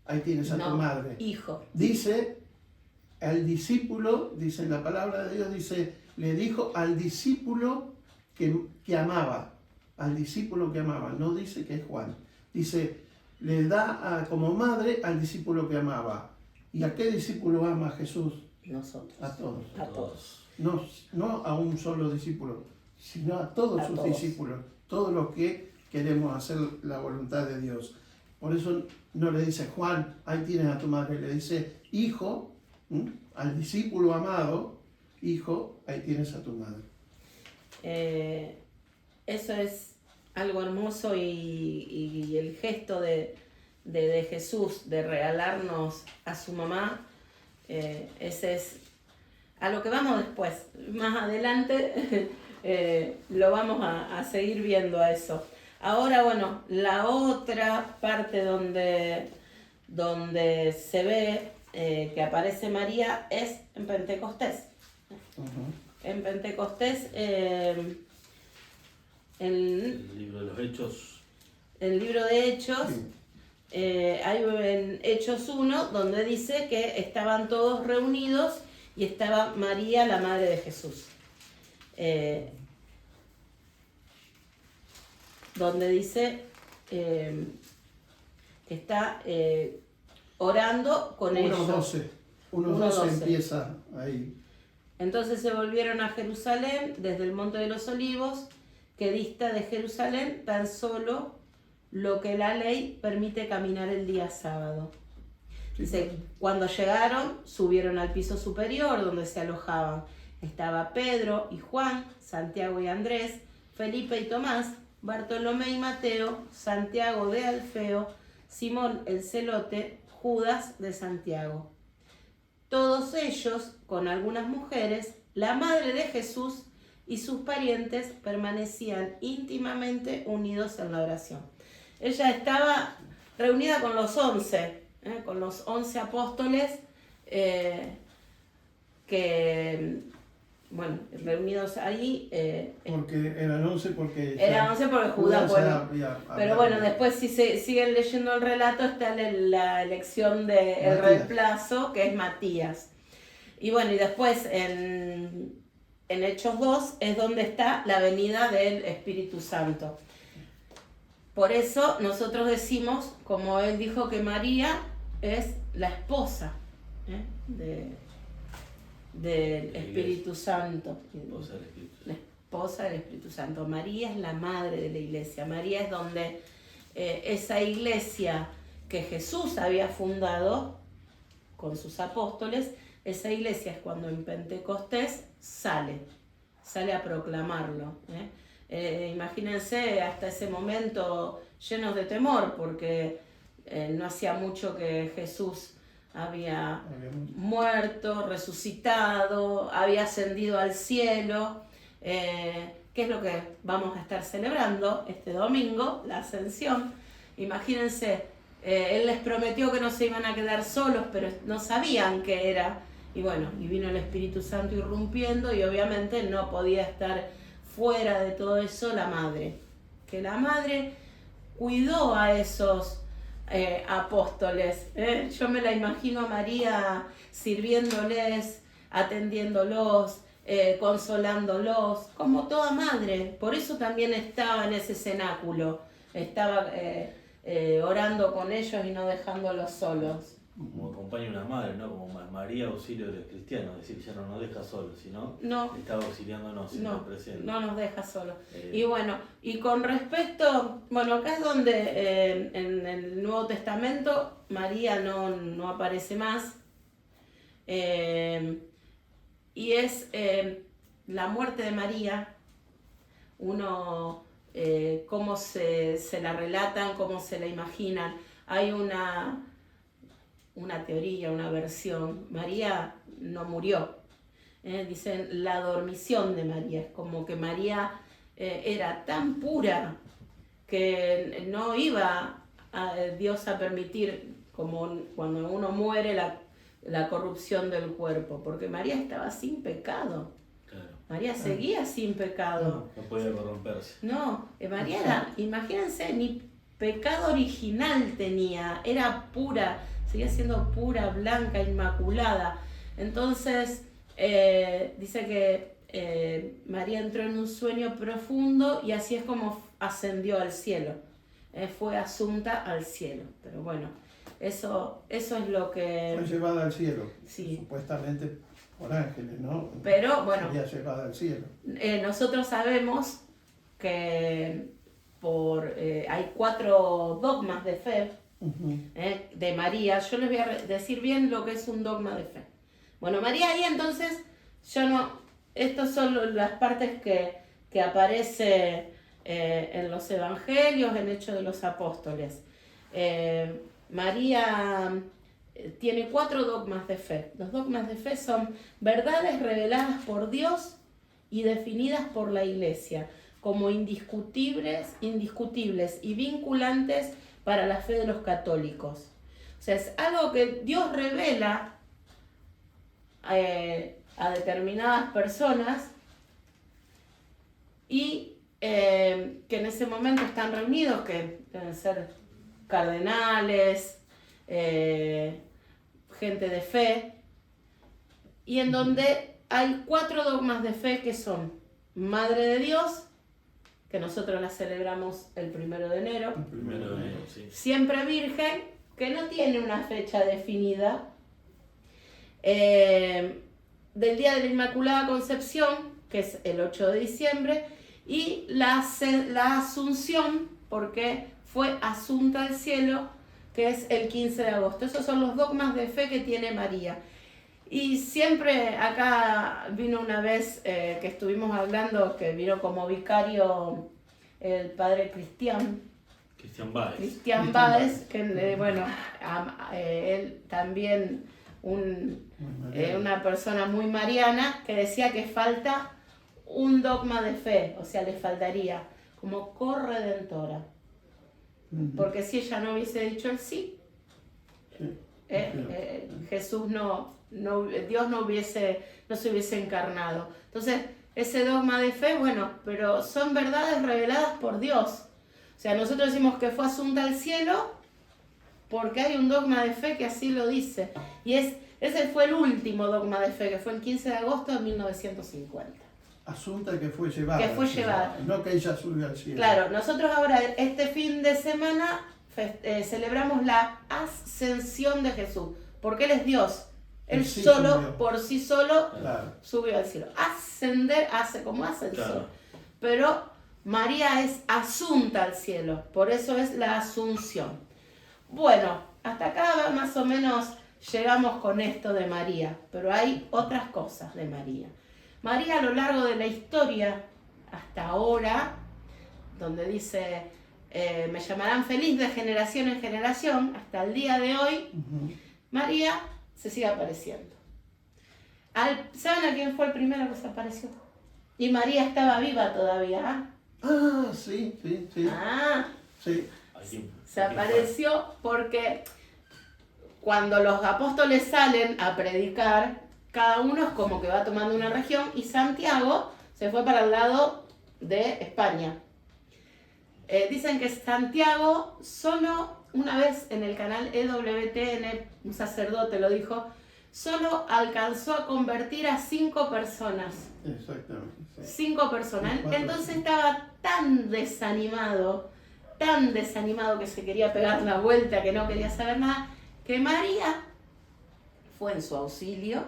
ahí tienes a tu madre. Hijo. Dice al discípulo, dice la palabra de Dios, dice, le dijo al discípulo que amaba, al discípulo que amaba, no dice que es Juan. Dice, le da como madre al discípulo que amaba. ¿Y a qué discípulo ama Jesús? Nosotros. A todos. A todos. No a un solo discípulo, sino a todos sus discípulos, todos los que queremos hacer la voluntad de Dios. Por eso no le dice, Juan, ahí tienes a tu madre, le dice, hijo, al discípulo amado, hijo, ahí tienes a tu madre. Eso es algo hermoso y el gesto de Jesús de regalarnos a su mamá, ese es a lo que vamos después. Más adelante lo vamos a seguir viendo a eso. Ahora, bueno, la otra parte donde se ve que aparece María es en Pentecostés. En Pentecostés, el libro de los Hechos. El libro de Hechos, Sí. Hay en Hechos 1 donde dice que estaban todos reunidos y estaba María, la madre de Jesús. Donde dice que está orando con ellos. 1:12 empieza ahí. Entonces se volvieron a Jerusalén desde el Monte de los Olivos, que dista de Jerusalén tan solo lo que la ley permite caminar el día sábado. Dice, cuando llegaron, subieron al piso superior donde se alojaban. Estaba Pedro y Juan, Santiago y Andrés, Felipe y Tomás, Bartolomé y Mateo, Santiago de Alfeo, Simón el Celote, Judas de Santiago. Todos ellos, con algunas mujeres, la madre de Jesús y sus parientes permanecían íntimamente unidos en la oración. Ella estaba reunida con los 11, con los 11 apóstoles bueno, reunidos ahí. Porque eran 11 porque... Eran 11 porque Judas, bueno. Pero bueno, hablado. después si siguen leyendo el relato está la elección del reemplazo, que es Matías. Y bueno, y después en Hechos 2 es donde está la venida del Espíritu Santo. Por eso nosotros decimos, como él dijo que María es la esposa del Espíritu Santo. Esposa del Espíritu. La esposa del Espíritu Santo. María es la madre de la iglesia. María es donde esa iglesia que Jesús había fundado con sus apóstoles, esa iglesia es cuando en Pentecostés sale a proclamarlo. Imagínense hasta ese momento llenos de temor, porque no hacía mucho que Jesús había muerto, resucitado, había ascendido al cielo. ¿Qué es lo que vamos a estar celebrando este domingo? La ascensión. Imagínense, Él les prometió que no se iban a quedar solos, pero no sabían qué era. Y bueno, y vino el Espíritu Santo irrumpiendo, y obviamente no podía estar fuera de todo eso la madre. Que la madre cuidó a esos apóstoles. Yo me la imagino a María sirviéndoles, atendiéndolos, consolándolos, como toda madre. Por eso también estaba en ese cenáculo, estaba orando con ellos y no dejándolos solos. Como acompaña una madre, ¿no? Como María, auxilio de los cristianos, es decir, ya no nos deja solos, sino estaba auxiliándonos siempre presente. No nos deja solos. Y bueno, y con respecto, bueno, acá es donde en el Nuevo Testamento María no aparece más, y es la muerte de María, cómo se la relatan, cómo se la imaginan. Hay una teoría, una versión. María no murió. Dicen la dormición de María. Es como que María era tan pura que no iba a Dios a permitir, como cuando uno muere, la corrupción del cuerpo. Porque María estaba sin pecado. Claro. María seguía sin pecado. No podía corromperse. No, María era, imagínense, ni pecado original tenía. Era pura. Seguía siendo pura, blanca, inmaculada. Entonces, dice que María entró en un sueño profundo y así es como ascendió al cielo. Fue asunta al cielo. Pero bueno, eso es lo que... Fue llevada al cielo, sí, supuestamente por ángeles, ¿no? Pero bueno, sería llevada al cielo. Nosotros sabemos que hay 4 dogmas de fe de María. Yo les voy a decir bien lo que es un dogma de fe. Bueno, María ahí entonces, estas son las partes que aparece en los evangelios, en Hechos de los Apóstoles. María tiene 4 dogmas de fe. Los dogmas de fe son verdades reveladas por Dios y definidas por la Iglesia como indiscutibles y vinculantes para la fe de los católicos. O sea, es algo que Dios revela a determinadas personas y que en ese momento están reunidos, que deben ser cardenales, gente de fe, y en donde hay 4 dogmas de fe que son Madre de Dios, que nosotros la celebramos el 1 de enero. El 1 de enero, sí. Siempre Virgen, que no tiene una fecha definida. Del Día de la Inmaculada Concepción, que es el 8 de diciembre. Y la Asunción, porque fue asunta al cielo, que es el 15 de agosto. Esos son los dogmas de fe que tiene María. Y siempre acá vino una vez que estuvimos hablando, que vino como vicario el padre Cristian Báez, que bueno, él también una persona muy mariana, que decía que falta un dogma de fe, o sea, le faltaría como corredentora. Porque si ella no hubiese dicho el sí, Jesús Dios no se hubiese encarnado. Entonces, ese dogma de fe, bueno, pero son verdades reveladas por Dios. O sea, nosotros decimos que fue asunta al cielo porque hay un dogma de fe que así lo dice. Y ese fue el último dogma de fe, que fue el 15 de agosto de 1950. Asunta que fue llevada. Que fue llevada. No que ella subió al cielo. Claro, nosotros ahora, este fin de semana, celebramos la ascensión de Jesús, porque Él es Dios. Él Sí, solo, subió. por sí solo, Claro. subió al cielo. Ascender hace como ascensor. Claro. Pero María es asunta al cielo, por eso es la asunción. Bueno, hasta acá más o menos llegamos con esto de María, pero hay otras cosas de María. María a lo largo de la historia, hasta ahora, donde dice, me llamarán feliz de generación en generación, hasta el día de hoy, Ujú. María se sigue apareciendo. ¿Saben a quién fue el primero que se apareció? Y María estaba viva todavía. Ah, sí, sí, sí. Ah, Sí. se apareció porque cuando los apóstoles salen a predicar, cada uno es como que va tomando una región y Santiago se fue para el lado de España. Dicen que Santiago solo una vez en el canal EWTN, un sacerdote lo dijo, solo alcanzó a convertir a 5 personas. Exactamente. Sí. 5 personas. Cuatro, Entonces sí. estaba tan desanimado que se quería pegar la vuelta, que no quería saber nada, que María fue en su auxilio,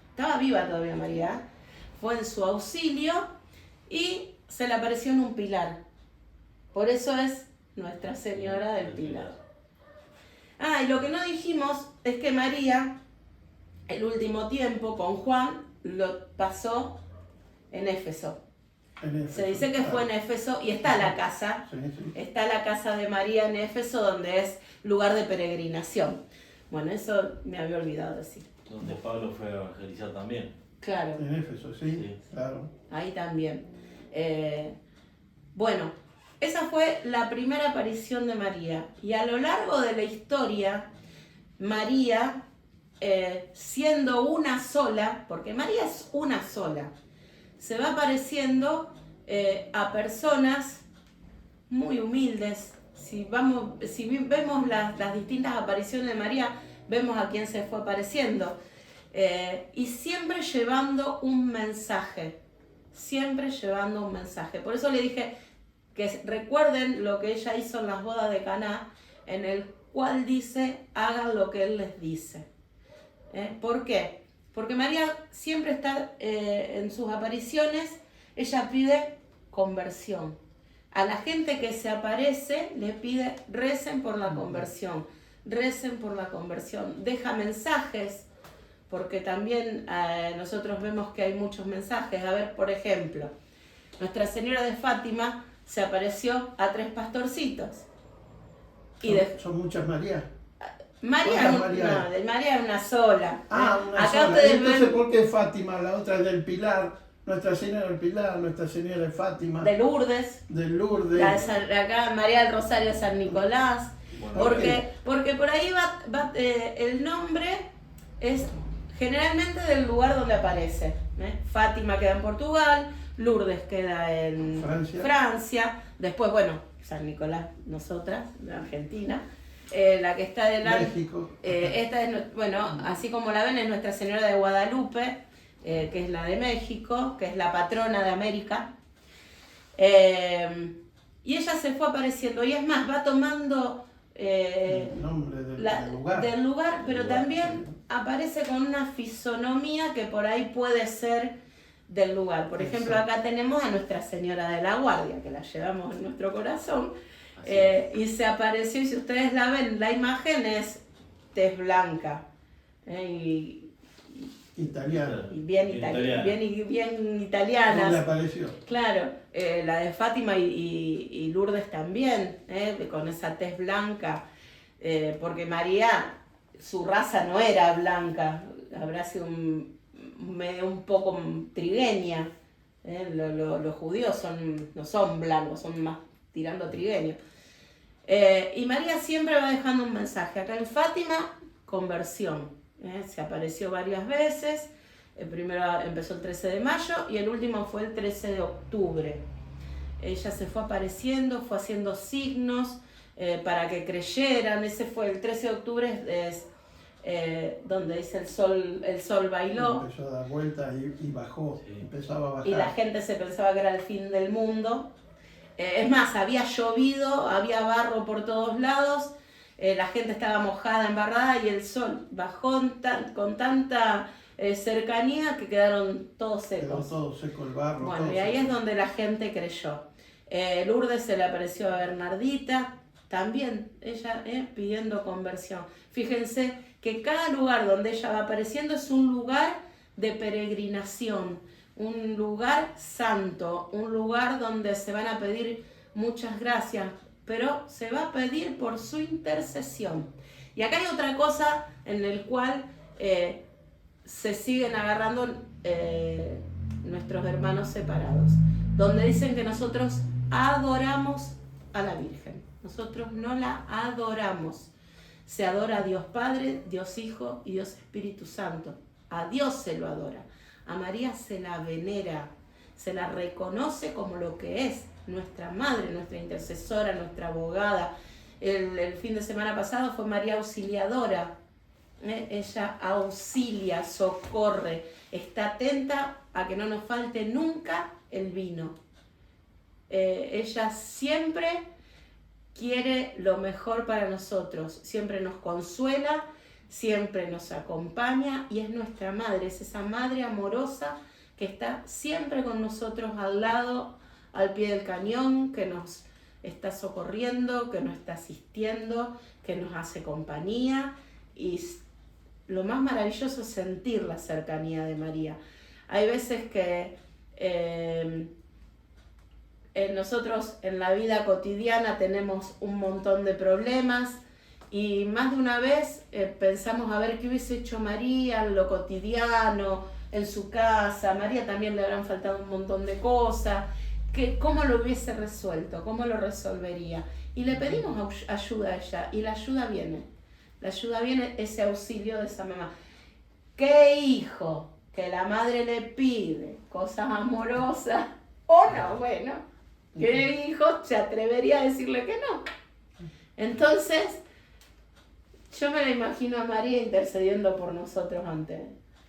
estaba viva todavía María, fue en su auxilio y se le apareció en un pilar. Por eso es Nuestra Señora del Pilar. Ah, y lo que no dijimos es que María, el último tiempo con Juan, lo pasó en Éfeso. En Éfeso, Se dice que fue en claro. Éfeso y está la casa. Sí, sí. Está la casa de María en Éfeso, donde es lugar de peregrinación. Bueno, eso me había olvidado decir. Donde Pablo fue a evangelizar también. Claro, En Éfeso, sí, Sí. claro. ahí también. Bueno, esa fue la primera aparición de María. Y a lo largo de la historia, María, siendo una sola, porque María es una sola, se va apareciendo a personas muy humildes. Si vemos las distintas apariciones de María, vemos a quién se fue apareciendo. Y siempre llevando un mensaje. Siempre llevando un mensaje. Por eso le dije que recuerden lo que ella hizo en las bodas de Caná, en el cual dice, hagan lo que Él les dice. ¿Por qué? Porque María siempre está en sus apariciones, ella pide conversión. A la gente que se aparece le pide, recen por la conversión, recen por la conversión. Deja mensajes, porque también nosotros vemos que hay muchos mensajes. A ver, por ejemplo, Nuestra Señora de Fátima se apareció a 3 pastorcitos. Son muchas Marías. María, ¿Cuántas Marías? no, de María es una sola. Ah, una Acá sola. ustedes Entonces, ven ¿por qué Fátima? La otra es del Pilar. Nuestra Señora del Pilar, Nuestra Señora de Fátima. de Lourdes, de Lourdes. acá María del Rosario de San Nicolás. Bueno, Porque por ahí va el nombre es generalmente del lugar donde aparece. Fátima queda en Portugal, Lourdes queda en Francia. Después, bueno, San Nicolás, nosotras, de Argentina. La que está delante, México. esta es, bueno, así como la ven, es Nuestra Señora de Guadalupe, que es la de México, que es la patrona de América. Y ella se fue apareciendo, y es más, va tomando El nombre del lugar. pero también aparece con una fisonomía que por ahí puede ser del lugar. Por ejemplo, Exacto. acá tenemos a Nuestra Señora de la Guardia, que la llevamos en nuestro corazón. Y se apareció, y si ustedes la ven, la imagen es tez blanca. Italiana. Y bien italiana. ¿Dónde apareció? Claro, la de Fátima y Lourdes también, con esa tez blanca, porque María, su raza no era blanca, habrá sido un poco trigueña. Los judíos no son blancos, son más tirando a trigueños. Y María siempre va dejando un mensaje. Acá en Fátima, conversión. Se apareció varias veces. El primero empezó el 13 de mayo y el último fue el 13 de octubre. Ella se fue apareciendo, fue haciendo signos para que creyeran. Ese fue el 13 de octubre, donde dice el sol bailó. Empezó a dar vueltas y bajó, Sí. empezaba a bajar. Y la gente se pensaba que era el fin del mundo. Es más, había llovido, había barro por todos lados la gente estaba mojada, embarrada y el sol bajó con tanta cercanía que quedaron todos secos. Quedó todo seco el barro. Bueno, y ahí es donde la gente creyó. Lourdes se le apareció a Bernardita, también ella pidiendo conversión. Fíjense que cada lugar donde ella va apareciendo es un lugar de peregrinación, un lugar santo, un lugar donde se van a pedir muchas gracias, pero se va a pedir por su intercesión. Y acá hay otra cosa en el cual se siguen agarrando nuestros hermanos separados, donde dicen que nosotros adoramos a la Virgen. Nosotros no la adoramos. Se adora a Dios Padre, Dios Hijo y Dios Espíritu Santo. A Dios se lo adora. A María se la venera, se la reconoce como lo que es, nuestra madre, nuestra intercesora, nuestra abogada. El fin de semana pasado fue María Auxiliadora. Ella auxilia, socorre, está atenta a que no nos falte nunca el vino. Ella siempre quiere lo mejor para nosotros, siempre nos consuela, siempre nos acompaña y es nuestra madre, es esa madre amorosa que está siempre con nosotros al lado, al pie del cañón, que nos está socorriendo, que nos está asistiendo, que nos hace compañía. Y lo más maravilloso es sentir la cercanía de María. Hay veces que nosotros en la vida cotidiana tenemos un montón de problemas y más de una vez pensamos a ver qué hubiese hecho María en lo cotidiano, en su casa. A María también le habrán faltado un montón de cosas, cómo lo hubiese resuelto, cómo lo resolvería. Y le pedimos ayuda a ella y la ayuda viene. La ayuda viene, ese auxilio de esa mamá. ¿Qué hijo que la madre le pide cosas amorosas? O no, bueno, ¿qué hijo se atrevería a decirle que no? Entonces, yo me la imagino a María intercediendo por nosotros antes,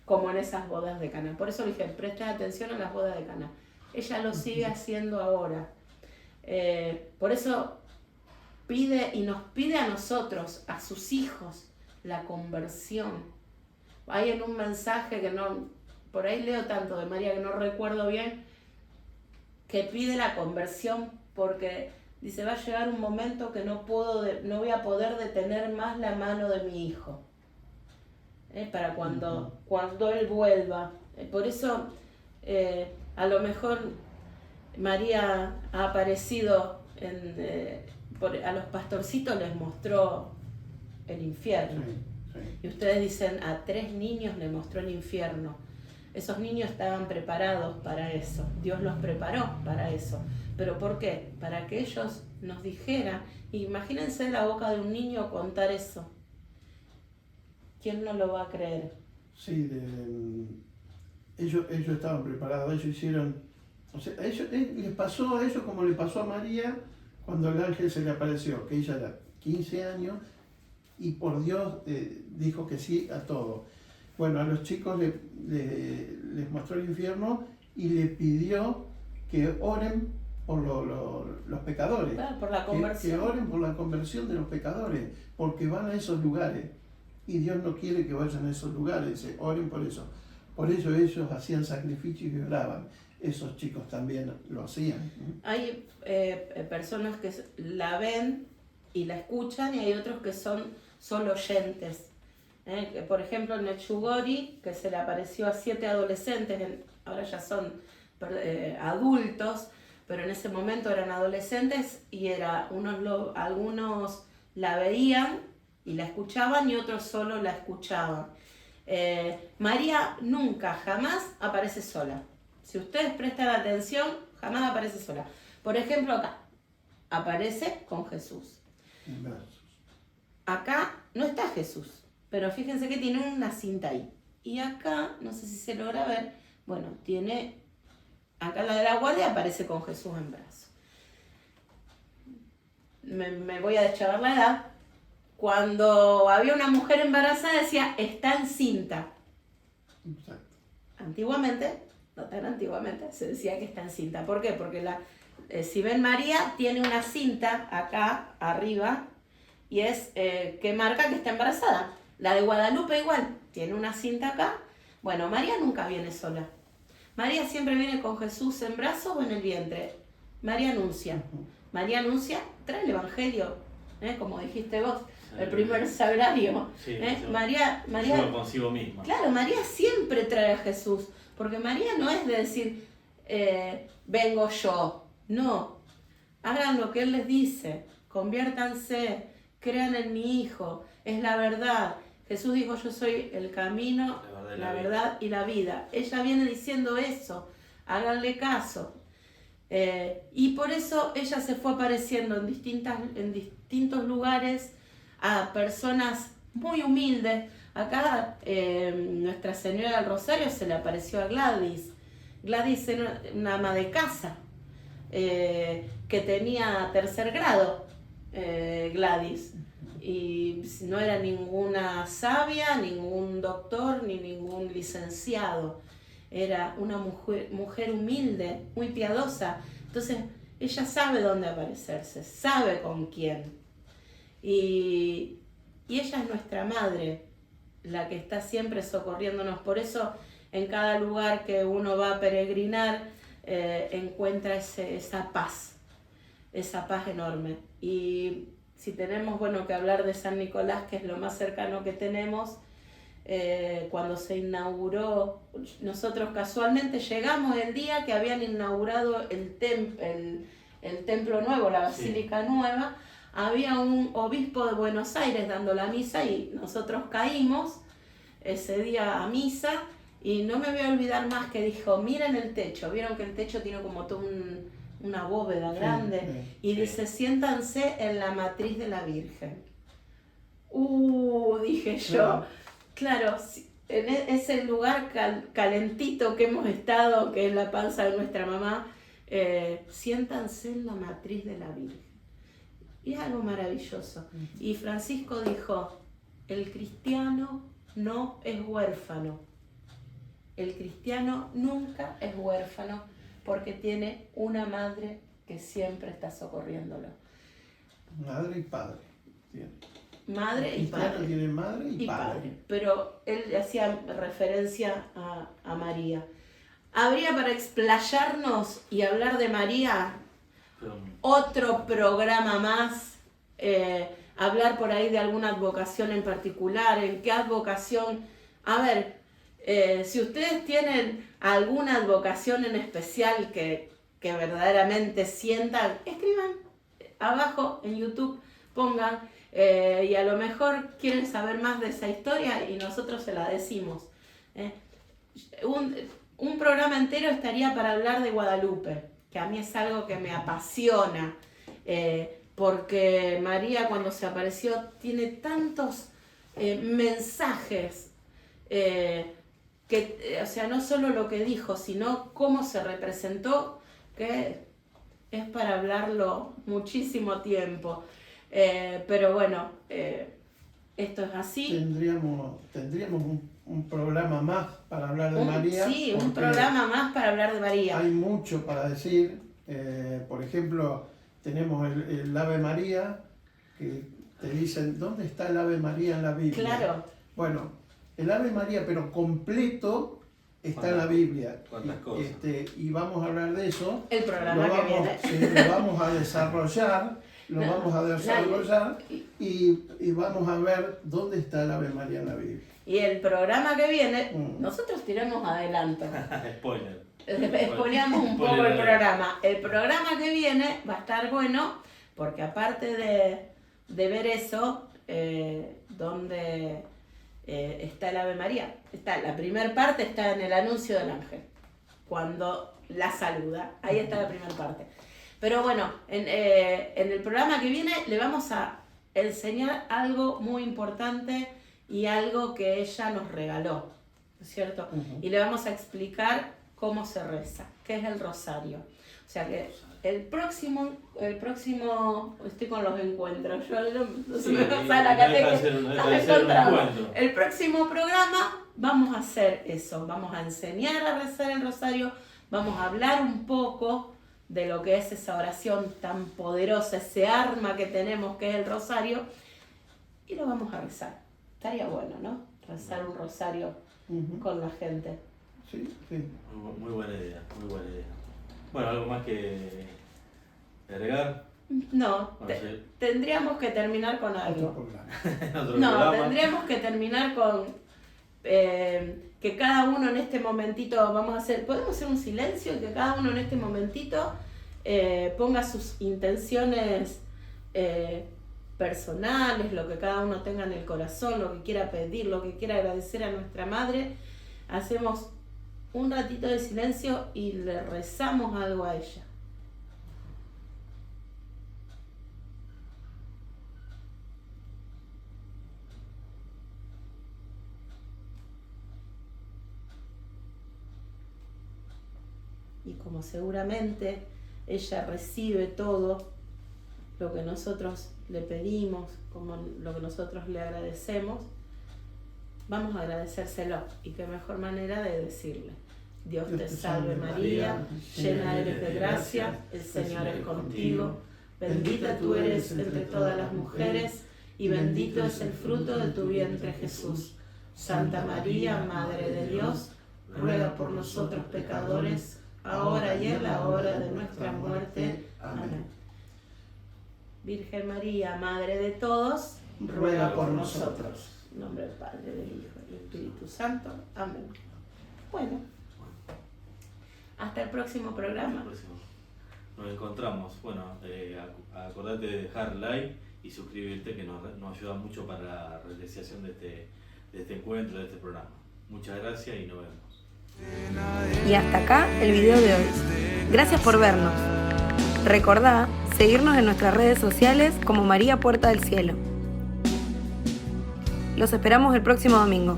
como en esas bodas de Caná. Por eso le dije, presten atención a las bodas de Caná. Ella lo sigue haciendo ahora. Por eso pide y nos pide a nosotros, a sus hijos, la conversión. Hay en un mensaje que no, por ahí leo tanto de María que no recuerdo bien, que pide la conversión porque dice, va a llegar un momento que no voy a poder detener más la mano de mi hijo. Para cuando él vuelva. Por eso, a lo mejor María ha aparecido a los pastorcitos, les mostró el infierno. Sí. Y ustedes dicen, a 3 niños le mostró el infierno. Esos niños estaban preparados para eso. Dios los preparó para eso. ¿Pero por qué? Para que ellos nos dijeran. Imagínense la boca de un niño contar eso. ¿Quién no lo va a creer? Sí, ellos estaban preparados, ellos hicieron... O sea, les pasó a ellos como le pasó a María cuando el ángel se le apareció, que ella era 15 años y por Dios dijo que sí a todo. Bueno, a los chicos les mostró el infierno y le pidió que oren por los pecadores. Claro, por la conversión. Que oren por la conversión de los pecadores, porque van a esos lugares. Y Dios no quiere que vayan a esos lugares, oren por eso. Por eso ellos hacían sacrificios y oraban. Esos chicos también lo hacían. Hay personas que la ven y la escuchan y hay otros que son solo oyentes. Por ejemplo, en el Chugori, que se le apareció a 7 adolescentes, ahora ya son adultos, pero en ese momento eran adolescentes y algunos la veían y la escuchaban y otros solo la escuchaban. María nunca, jamás aparece sola. Si ustedes prestan atención, jamás aparece sola. Por ejemplo, acá aparece con Jesús. Acá no está Jesús, pero fíjense que tiene una cinta ahí. Y acá, no sé si se logra ver, bueno, tiene... Acá la de la guardia aparece con Jesús en brazos. Me voy a deschavar la edad. Cuando había una mujer embarazada decía, está encinta. Exacto. Antiguamente, no tan antiguamente, se decía que está encinta. ¿Por qué? Porque si ven María, tiene una cinta acá arriba y es que marca que está embarazada. La de Guadalupe igual, tiene una cinta acá. Bueno, María nunca viene sola. María siempre viene con Jesús en brazos o en el vientre. María anuncia. María anuncia, trae el Evangelio, como dijiste vos, el primer sagrario. Sí, María lleva consigo misma. Claro, María siempre trae a Jesús, porque María no es de decir, vengo yo. No, hagan lo que Él les dice, conviértanse, crean en mi Hijo, es la verdad. Jesús dijo, yo soy el camino, la verdad y la vida. Ella viene diciendo eso, háganle caso. Y por eso ella se fue apareciendo en distintos lugares a personas muy humildes. Acá Nuestra Señora del Rosario se le apareció a Gladys. Gladys era una ama de casa que tenía 3er grado, Gladys. Y no era ninguna sabia, ningún doctor, ni ningún licenciado. Era una mujer humilde, muy piadosa. Entonces, ella sabe dónde aparecerse, sabe con quién. Y ella es nuestra madre, la que está siempre socorriéndonos. Por eso, en cada lugar que uno va a peregrinar, encuentra esa paz enorme. Y si tenemos que hablar de San Nicolás, que es lo más cercano que tenemos, cuando se inauguró, nosotros casualmente llegamos el día que habían inaugurado el templo nuevo, la basílica nueva. Había un obispo de Buenos Aires dando la misa y nosotros caímos ese día a misa, y no me voy a olvidar más que dijo, miren el techo, vieron que el techo tiene como toda una bóveda grande, y dice, siéntanse en la matriz de la Virgen. Dije yo, claro, en ese lugar calentito que hemos estado, que es la panza de nuestra mamá, siéntanse en la matriz de la Virgen. Y es algo maravilloso. Y Francisco dijo, el cristiano no es huérfano. El cristiano nunca es huérfano porque tiene una madre que siempre está socorriéndolo. Madre y padre. Tiene. Madre y padre. Tiene madre y padre. Pero él hacía referencia a María. Habría para explayarnos y hablar de María otro programa más, hablar por ahí de alguna advocación en particular, en qué advocación. A ver, si ustedes tienen alguna advocación en especial que verdaderamente sientan, escriban abajo en YouTube, pongan, y a lo mejor quieren saber más de esa historia y nosotros se la decimos. Un programa entero estaría para hablar de Guadalupe, que a mí es algo que me apasiona, porque María cuando se apareció tiene tantos mensajes, o sea, no solo lo que dijo, sino cómo se representó, que es para hablarlo muchísimo tiempo. Pero bueno, esto es así. Tendríamos un programa más para hablar de María. Sí, un programa más para hablar de María. Hay mucho para decir. Por ejemplo, tenemos el Ave María, que te dicen, ¿dónde está el Ave María en la Biblia? Claro. Bueno, el Ave María, pero completo, está en la Biblia. ¿Cuántas cosas? Y vamos a hablar de eso. El programa que viene. Lo vamos a desarrollar. Y vamos a ver dónde está el Ave María en la Biblia. Y el programa que viene, nosotros tiramos adelanto. Spoiler. Spoileamos un poco el programa. El programa que viene va a estar bueno, porque aparte de ver eso, donde está el Ave María, la primera parte está en el anuncio del ángel, cuando la saluda. Ahí está la primera parte. Pero bueno, en el programa que viene le vamos a enseñar algo muy importante y algo que ella nos regaló, ¿no es cierto? Y le vamos a explicar cómo se reza, qué es el rosario. O sea que el próximo, estoy con los encuentros, yo no se me pasa la catequesis. El próximo programa vamos a hacer eso, vamos a enseñar a rezar el rosario, vamos a hablar un poco de lo que es esa oración tan poderosa, ese arma que tenemos que es el rosario, y lo vamos a rezar. Estaría bueno, ¿no? Rezar un rosario con la gente. Sí, sí. Muy buena idea, muy buena idea. Bueno, ¿algo más que agregar? No, Bueno, sí. tendríamos que terminar con Otro algo. programa. Otro No, programa. tendríamos que terminar con que cada uno en este momentito, podemos hacer un silencio y que cada uno en este momentito ponga sus intenciones personales, lo que cada uno tenga en el corazón, lo que quiera pedir, lo que quiera agradecer a nuestra madre. Hacemos un ratito de silencio y le rezamos algo a ella. Y como seguramente ella recibe todo lo que nosotros le pedimos, como lo que nosotros le agradecemos, vamos a agradecérselo. Y qué mejor manera de decirle: Dios te salve María, llena eres de gracia, el Señor es contigo, bendita tú eres entre todas las mujeres, y bendito es el fruto de tu vientre Jesús. Santa María, Madre de Dios, ruega por nosotros pecadores, ahora y en la hora de nuestra muerte. Amén. Virgen María, Madre de todos, ruega por nosotros. En nombre del Padre, del Hijo y del Espíritu Santo. Amén. Bueno, hasta el próximo programa. Nos encontramos. Bueno, acordate de dejar like y suscribirte, que nos ayuda mucho para la realización de este encuentro, de este programa. Muchas gracias y nos vemos. Y hasta acá el video de hoy. Gracias por vernos. Recordá seguirnos en nuestras redes sociales como María Puerta del Cielo. Los esperamos el próximo domingo.